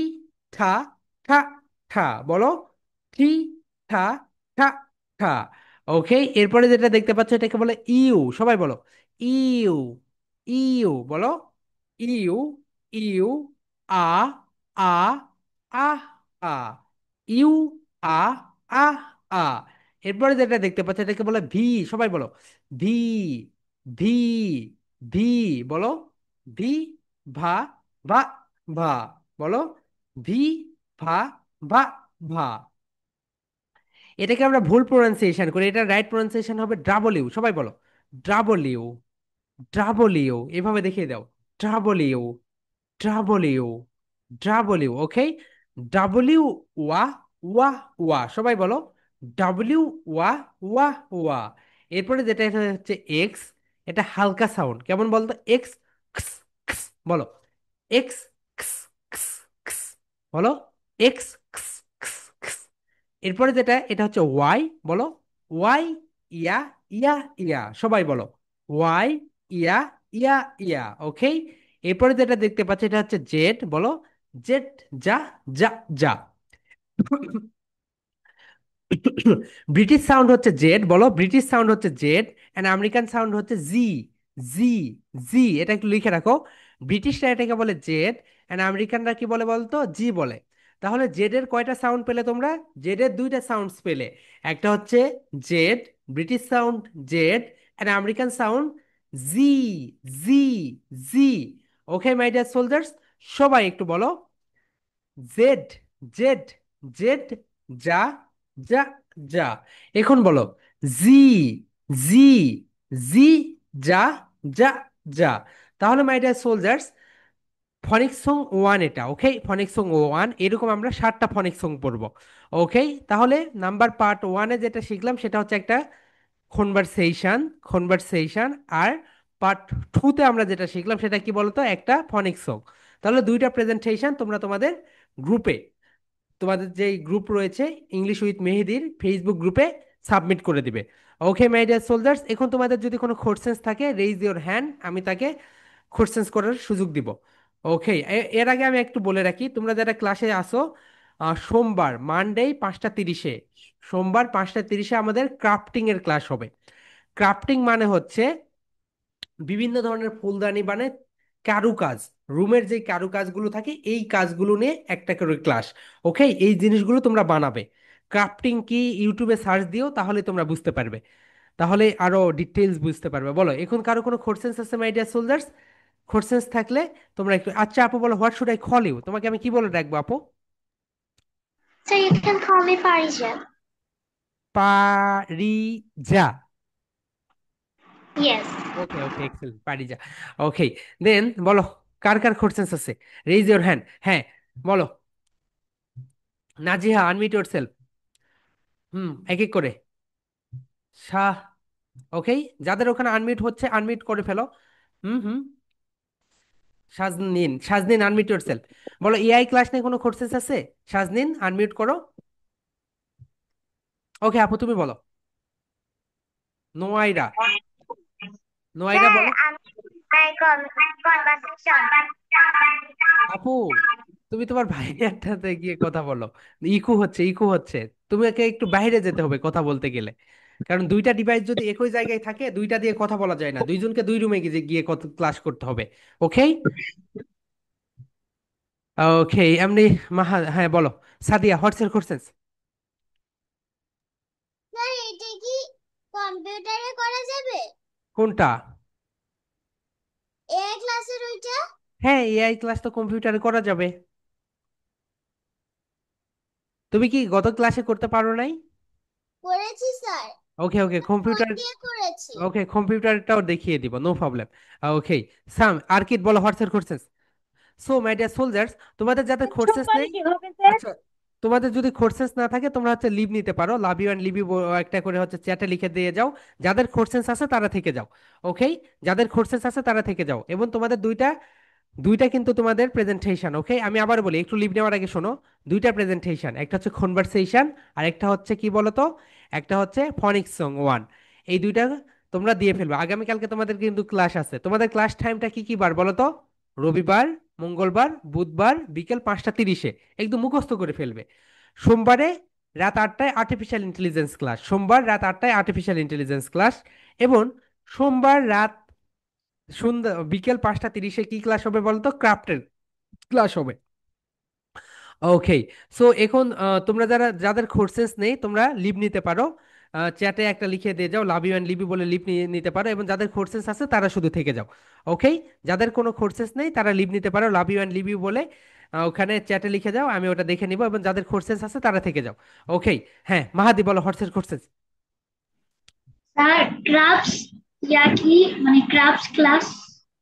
[SPEAKER 1] ঠা, ঠা, ঠা, বলো, টি, ঠা, ঠা, ঠা। ওকে, এরপরে যেটা দেখতে পাচ্ছ এটাকে বলে ইউ, সবাই বলো, ইউ, ইউ, বলো, ইউ, ইউ, আ, আ, আহ, আ, ইউ, আ, আহ, আ। এরপরে যেটা দেখতে পাচ্ছ এটাকে বলে ভি, সবাই বলো, ভি, ভি, ভি, বলো, ভি, ভা, ভা, ভা, বলো, ভি, ভা, ভা, ভা। এটাকে আমরা ভুল প্রোনাউন্সিয়েশন করি, এটা রাইট প্রোনাউন্সিয়েশন হবে ডাবল ইউ, সবাই বলো, ডাবল ইউ, ডাবল ইউ, এভাবে দেখিয়ে দাও, double U, double U, double U. Okay, W, ওয়া, ওয়া, ওয়া, সবাই বলো, ডাব্লিউ, ওয়া, ওয়া, ওয়া। এরপরে যেটা এটা হচ্ছে এক্স, এটা হালকা সাউন্ড, কেমন বলতো? এক্স, ক্স, ক্স, বলো, এক্স, ক্স, ক্স, ক্স, বলো, এক্স, ক্স, ক্স, ক্স। এরপরে যেটা এটা হচ্ছে ওয়াই, বলো, ওয়াই, ইয়া, ইয়া, ইয়া, সবাই বলো, ওয়াই, ইয়া, ইয়া, ইয়া। ওকে, এরপরে যেটা দেখতে পাচ্ছ এটা হচ্ছে জেড, বলো, জেড, যা, যা, যা। ব্রিটিশ সাউন্ড হচ্ছে জেড, বলো, ব্রিটিশ সাউন্ড হচ্ছে জেড এন্ড আমেরিকান সাউন্ড হচ্ছে জি, জি, জি। এটা একটু লিখে রাখো, ব্রিটিশরা এটাকে বলে জেড এন্ড আমেরিকানরা কি বলে বলতো? জি বলে। তাহলে জেড এর কয়টা সাউন্ড পেলে তোমরা? জেড এর দুইটা সাউন্ডস পেলে, একটা হচ্ছে Z, British sound Z and American sound Z, Z, Z. Okay my dear soldiers, সবাই একটু বলো, জেড, জেড, জেড, যা, যা, যা। এখন বলো, জি, জি, জি, যা, যা, যা। তাহলে my dear soldiers, phonic song one এটা, ওকে, ফনিক সং ওয়ান, এরকম আমরা 7টা ফনিক সং পড়বো। ওকে, তাহলে নাম্বার পার্ট ওয়ানে যেটা শিখলাম সেটা হচ্ছে একটা কনভারসেশন, কনভারসেশন। আর পার্ট টুতে আমরা যেটা শিখলাম সেটা কি বলতো, একটা ফনিক সং। তাহলে দুইটা প্রেজেন্টেশন তোমরা তোমাদের গ্রুপে, তোমাদের যে গ্রুপ রয়েছে ইংলিশ উইথ মেহেদির ফেসবুক গ্রুপে সাবমিট করে দিবে। ওকে মাই ডিয়ার সোলজার্স, এখন তোমাদের যদি কোনো কোশ্চেন্স থাকে রেইজ ইওর হ্যান্ড, আমি তাকে কোশ্চেন্স করার সুযোগ দিব। ওকে, এর আগে আমি একটু বলে রাখি, তোমরা যারা ক্লাসে আসো, সোমবার মানডে 5টা 30-এ, সোমবার 5টা 30-এ আমাদের ক্রাফটিং এর ক্লাস হবে। ক্রাফটিং মানে হচ্ছে বিভিন্ন ধরনের ফুলদানি মানে কারুকাজ, রুমের যে কারুকাজগুলো থাকে এই কাজগুলো নিয়ে একটা করে ক্লাস। ওকে, এই জিনিসগুলো তোমরা বানাবে। ক্রাফটিং কি ইউটিউবে সার্চ দিও, তাহলে তোমরা বুঝতে পারবে, তাহলে আরো ডিটেলস বুঝতে পারবে। বলো এখন কারো কোনো কোশ্চেন্স আছে মাই ডিয়ার সোলজার্স? কোশ্চেন্স থাকলে তোমরা একটু, আচ্ছা আপু বলো, what should I call you, তোমাকে আমি কি বলে ডাকবো আপু?
[SPEAKER 3] So you can call me Parija.
[SPEAKER 1] Parija.
[SPEAKER 3] Yes.
[SPEAKER 1] Okay okay, excellent, Parija. Okay, then বলো, কার কার কোশ্চেন্স আছে? Raise your hand. হ্যাঁ, বলো। Naziha, unmute yourself. এক এক করে। শাহ। ওকে, যাদের ওখানে আনমিউট হচ্ছে আনমিউট করে ফেলো। হুম হুম। শাজনিন, শাজনিন আনমিউট ইয়োরসেলফ। বলো এআই ক্লাস নিয়ে কোনো কোর্সেস আছে? শাজনিন আনমিউট করো। ওকে আপু তুমি বলো। নোয়াইরা, নোয়াইরা
[SPEAKER 3] Sir,
[SPEAKER 1] বলো।
[SPEAKER 3] I conversation.
[SPEAKER 1] আপু তুমি তোমার ভাইয়ের সাথে গিয়ে কথা বলো, ইকো হচ্ছে, ইকো হচ্ছে। তোমাকে একটু বাইরে যেতে হবে কথা বলতে গেলে, কারণ দুইটা ডিভাইস যদি একই জায়গায় থাকে দুইটা দিয়ে কথা বলা যায় না, দুইজনকে দুই রুমে গিয়ে গিয়ে ক্লাস করতে হবে। ওকে। ওকে এমনি। হ্যাঁ বলো। সাদিয়া, হোয়াটস এর কোশ্চেন্স?
[SPEAKER 3] স্যার এটা কি কম্পিউটারে করা যাবে?
[SPEAKER 1] কোনটা?
[SPEAKER 3] এআই ক্লাসের ওইটা?
[SPEAKER 1] হ্যাঁ, এআই ক্লাস তো কম্পিউটারে করা যাবে। তুমি কি গত ক্লাসে করতে পারো নাই?
[SPEAKER 3] করেছি স্যার,
[SPEAKER 1] ওকে ওকে,
[SPEAKER 3] ফোন
[SPEAKER 1] কম্পিউটার।
[SPEAKER 3] দিয়ে করেছি।
[SPEAKER 1] ওকে, কম্পিউটারটাও দেখিয়ে দিব, নো প্রবলেম। ওকে, সাম আর কি বলো, হোয়াটস এর questions? So my dear soldiers, তোমাদের যাদের কোর্সেস
[SPEAKER 2] সোমবারে
[SPEAKER 1] নেই,
[SPEAKER 2] কি হবে স্যার?
[SPEAKER 1] আচ্ছা তোমাদের যদি কোর্সেস না থাকে তোমরা হচ্ছে লিভ নিতে পারো, love you and leave you একটা করে হচ্ছে চ্যাটে লিখে দিয়ে যাও। যাদের কোর্সেস আছে তারা থেকে যাও। ওকে, যাদের কোর্সেস আছে তারা থেকে যাও। এবং তোমাদের দুইটা দুইটা কিন্তু তোমাদের প্রেজেন্টেশন। ওকে, আমি আবার বলি, একটু লিভ নেওয়ার আগে শোনো। দুইটা প্রেজেন্টেশন, একটা হচ্ছে কনভারসেশন আর একটা হচ্ছে কি বলতো, একটা হচ্ছে ফনিক্স সং 1। এই দুইটা তোমরা দিয়ে ফেলবে। আগামীকালকে তোমাদের কিন্তু ক্লাস আছে। তোমাদের ক্লাস টাইমটা কি কি বার বলো তো? রবিবার, মঙ্গলবার, বুধবার বিকেল 5টা 30-এ, একদম মুখস্থ করে ফেলবে। সোমবারে রাত 8টায় আর্টিফিশিয়াল ইন্টেলিজেন্স ক্লাস, সোমবার রাত 8টায় আর্টিফিশিয়াল ইন্টেলিজেন্স ক্লাস। এবং সোমবার সন্ধ্যা বিকেল 5টা 30-এ কি ক্লাস হবে বলতো? ক্রাফটের ক্লাস হবে। ওকে, সো এখন তোমরা যাদের কোর্সেস নেই তোমরা লিভ নিতে পারো, চ্যাটে একটা লিখে দিয়ে যাও, love you and leave you বলে লিভ নিয়ে নিতে পারো। এবং যাদের কোর্সেস আছে তারা শুধু থেকে যাও। ওকে, যাদের কোনো কোর্সেস নেই তারা লিভ নিতে পারো, love you and leave you বলে ওখানে চ্যাটে লিখে যাও, আমি ওটা দেখে নিব। এবং যাদের কোর্সেস আছে তারা থেকে যাও। ওকে। হ্যাঁ মাহাদি বলো, হোয়াটসঅ্যাপ কোর্সেস?
[SPEAKER 3] স্যার ক্রাফটস ইয়া কি, মানে ক্রাফটস ক্লাস?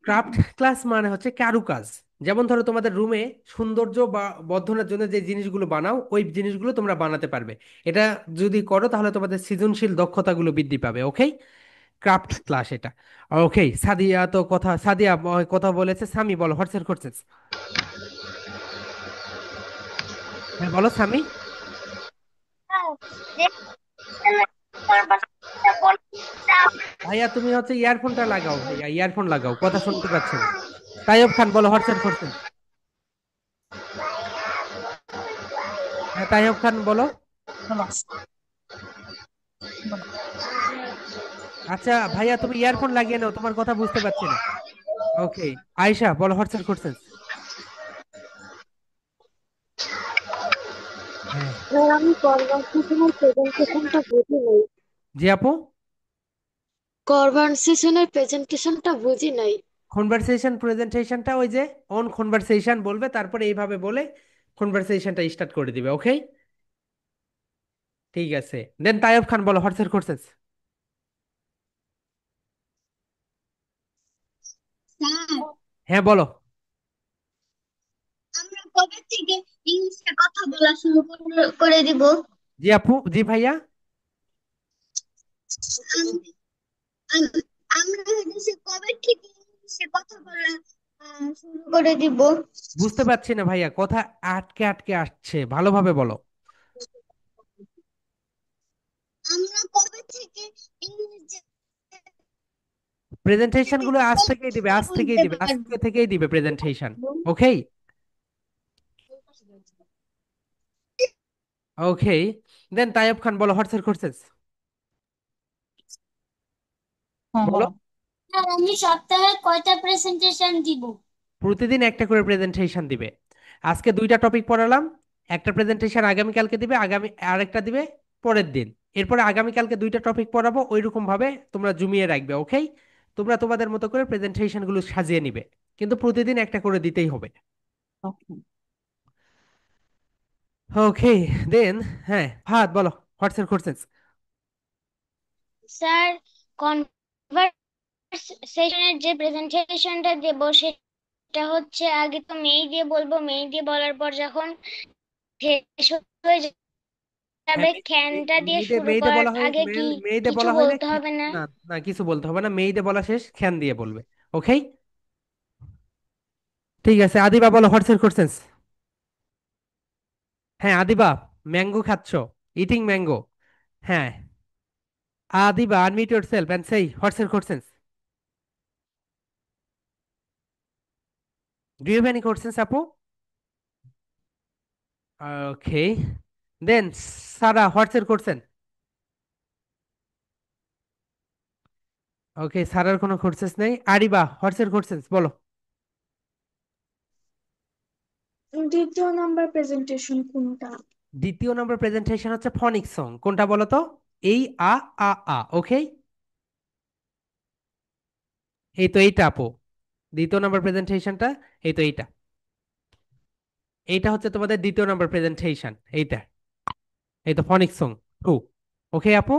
[SPEAKER 1] ক্রাফট ক্লাস মানে হচ্ছে কারুকাজ। যেমন ধরো তোমাদের রুমে সৌন্দর্য বা বর্ধনের জন্য যে জিনিসগুলো বানাও ওই জিনিসগুলো তোমরা বানাতে পারবে। এটা যদি করো তাহলে তোমাদের সৃজনশীল দক্ষতাগুলো বৃদ্ধি পাবে। ওকে, ক্রাফট ক্লাস এটা। ওকে, সাদিয়া তো কথা, সাদিয়া কথা বলেছে। সামি বলো, হোয়াটসঅ্যাপ কোর্সেস? হ্যাঁ বলো সামি। ভাইয়া তুমি হচ্ছে ইয়ারফোনটা লাগাও, ভাইয়া ইয়ারফোন লাগাও, কথা শুনতে পাচ্ছি না। তাইয়ব খান বলো, হোয়াটসঅ্যাপ কোর্সেস? হ্যাঁ তাইয়ব খান বলো। আচ্ছা ভাইয়া তুমি ইয়ারফোন লাগিয়ে নাও, তোমার কথা বুঝতে পারছি না। ওকে, আয়শা বলো, হোয়াটসঅ্যাপ কোর্সেস? হ্যাঁ।
[SPEAKER 3] স্যার আমি কনভারসেশনাল প্রেজেন্টেশনটা বুঝি নাই।
[SPEAKER 1] জি আপু।
[SPEAKER 3] কনভারসেশনের প্রেজেন্টেশনটা বুঝি নাই।
[SPEAKER 1] কনভারসেশন প্রেজেন্টেশনটা ওই যে অন কনভারসেশন বলবে, তারপরে এইভাবে বলে কনভারসেশনটা স্টার্ট করে দিবে। ওকে, ঠিক আছে। দেন তাইয়ব খান বলো, হোয়াটসঅ্যাপ কোর্সেস?
[SPEAKER 3] স্যার
[SPEAKER 1] হ্যাঁ বলো।
[SPEAKER 3] আমরা কবে থেকে ইংলিশে কথা বলা শুরু করে দিব?
[SPEAKER 1] জি আপু, জি ভাইয়া।
[SPEAKER 3] আম- আম- আমরা হচ্ছে কবে থেকে ইংলিশে কথা বলা শুরু করে দিব?
[SPEAKER 1] বুঝতে পারছি না ভাইয়া, কথা আটকে আটকে আসছে, ভালোভাবে বলো।
[SPEAKER 3] আমরা কবে থেকে ইংরেজি
[SPEAKER 1] প্রেজেন্টেশন গুলো আজ থেকেই দিবে,
[SPEAKER 3] কথা
[SPEAKER 1] আজ থেকেই
[SPEAKER 3] বলতে
[SPEAKER 1] দিবে,
[SPEAKER 3] পারবো?
[SPEAKER 1] আজকে থেকেই দিবে প্রেজেন্টেশন। ওকে। ওকে, দেন তাইব খান বলো, হোয়াটস কোর্সেস
[SPEAKER 2] হ্যাঁ
[SPEAKER 1] বলো।
[SPEAKER 2] হ্যাঁ।
[SPEAKER 3] স্যার আমি সপ্তাহে কয়টা প্রেজেন্টেশন দিব?
[SPEAKER 1] প্রতিদিন একটা করে প্রেজেন্টেশন দিবে। আজকে দুইটা টপিক পড়ালাম, একটা প্রেজেন্টেশন আগামীকালকে দিবে, আরেকটা দিবে পরের দিন। এরপরে আগামীকালকে দুইটা টপিক পড়াবো, ওইরকম ভাবে তোমরা জমিয়ে রাখবে। ওকে, তোমরা তোমাদের মতো করে প্রেজেন্টেশন গুলো সাজিয়ে নিবে, কিন্তু প্রতিদিন একটা করে দিতেই হবে।
[SPEAKER 2] ওকে
[SPEAKER 1] ওকে, দেন হ্যাঁ ফাহাদ বলো, হোয়াটস কোর্সেস
[SPEAKER 3] স্যার কনভারসেশনের যে প্রেজেন্টেশনটা দেব সেটা হচ্ছে আগে তো মেই দিয়ে বলবো, মেই দিয়ে বলার পর যখন শেষ হয়ে
[SPEAKER 1] হ্যাঁ,
[SPEAKER 3] যাবে ক্যানটা দিয়ে
[SPEAKER 1] মেইডে
[SPEAKER 3] শুরু
[SPEAKER 1] মেইডে
[SPEAKER 3] করার
[SPEAKER 1] বলা হয়,
[SPEAKER 3] আগে কি
[SPEAKER 1] মেইডে
[SPEAKER 3] কিছু
[SPEAKER 1] বলা হয় না
[SPEAKER 3] বলতে হবে না?
[SPEAKER 1] না, না কিছু বলতে হবে না, মেইডে বলা শেষ খ্যান দিয়ে বলবে। ওকে, ঠিক আছে। আদিবা বলো, হোয়াটস কোর্সেস। হ্যাঁ আদিবা, ম্যাঙ্গো খাচ্ছো, ইটিং ম্যাঙ্গো। হ্যাঁ Adiba, unmute yourself and say what's courses. Do you have any courses আপু? ওকে, দেন সারা, হোয়াটস কোর্সেন? ওকে, সারার কোনো কোর্সেস নেই। আরিবা, হোয়াটস কোর্সেস বলো।
[SPEAKER 4] দ্বিতীয় নাম্বার প্রেজেন্টেশন কোনটা?
[SPEAKER 1] দ্বিতীয় নম্বর প্রেজেন্টেশন হচ্ছে ফনিক সং। কোনটা বলো তো? এই আ আ আ। ওকে, এই তো এইটা আপু, দ্বিতীয় নম্বর প্রেজেন্টেশনটা। এই তো এইটা, এইটা হচ্ছে তোমাদের দ্বিতীয় নম্বর প্রেজেন্টেশন, এইটা। এই তো ফনিক সং টু। ওকে আপু।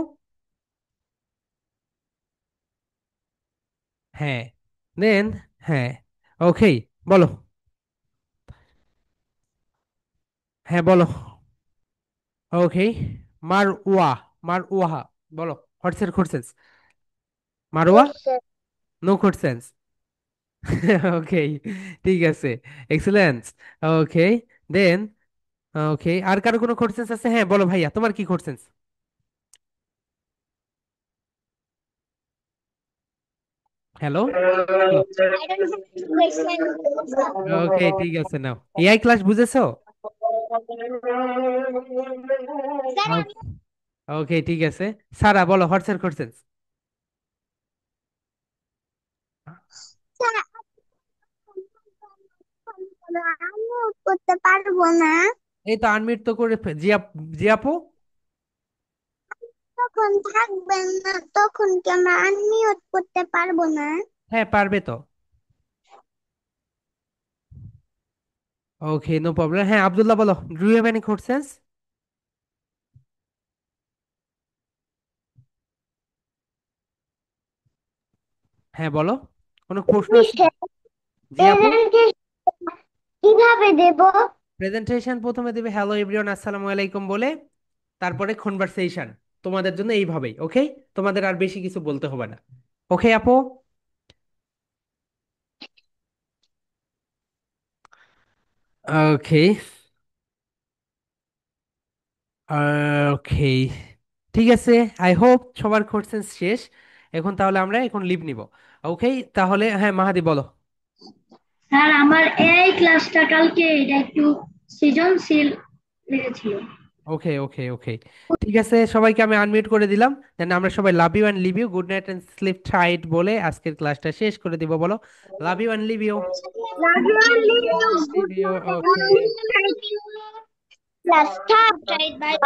[SPEAKER 1] হ্যাঁ, দেন হ্যাঁ ওকে বলো। হ্যাঁ বলো। ওকে, মার ওয়া, মার ওয়াহা বলো, what's courses. Marwa, no courses. Okay, ঠিক আছে, এক্সেলেন্স। ওকে, দেন ওকে, আর কারো কোনো কোর্সেস আছে? হ্যাঁ বলো ভাইয়া, তোমার কি কোর্সেস? হ্যালো, বলো। ওকে, ঠিক আছে, নাও এআই ক্লাস বুঝেছো? ওকে, ঠিক আছে। সারা বলো, হোয়াটস কোর্সেস।
[SPEAKER 3] আমি করতে পারবো না।
[SPEAKER 1] এই তো আনমিউট তো করে জি আপু।
[SPEAKER 3] তখন থাকবেন না, তখন কি আমরা আনমিউট করতে পারবো না?
[SPEAKER 1] হ্যাঁ পারবে তো। Okay, no problem. হ্যাঁ আব্দুল্লাহ বলো, do you have any courses? হ্যাঁ বলো, কোনো প্রশ্ন আছে? জি আপু।
[SPEAKER 3] কিভাবে দেব?
[SPEAKER 1] প্রেজেন্টেশন প্রথমে দিবে হ্যালো এভরিওয়ান আসসালামু আলাইকুম বলে, তারপরে কনভারসেশন তোমাদের জন্য এইভাবেই। ওকে, তোমাদের আর বেশি কিছু বলতে হবে না। ওকে আপু। ওকে। ওকে, ঠিক আছে। আই হোপ সবার কোর্সেস শেষ। এখন তাহলে আমরা এখন লিভ নিব। ওকে, তাহলে হ্যাঁ মাহাদি বলো।
[SPEAKER 3] স্যার আমার এই ক্লাসটা কালকে এটা একটু সৃজনশীল লেগেছিল।
[SPEAKER 1] ওকে ওকে ওকে, ঠিক আছে, সবাইকে আমি আনমিউট করে দিলাম। দেন আমরা সবাই love you and leave you, good night and sleep tight বলে আজকের ক্লাসটা শেষ করে দিব। বলো, love you and leave you. Leave you. Okay.
[SPEAKER 3] Last time, right? Bye.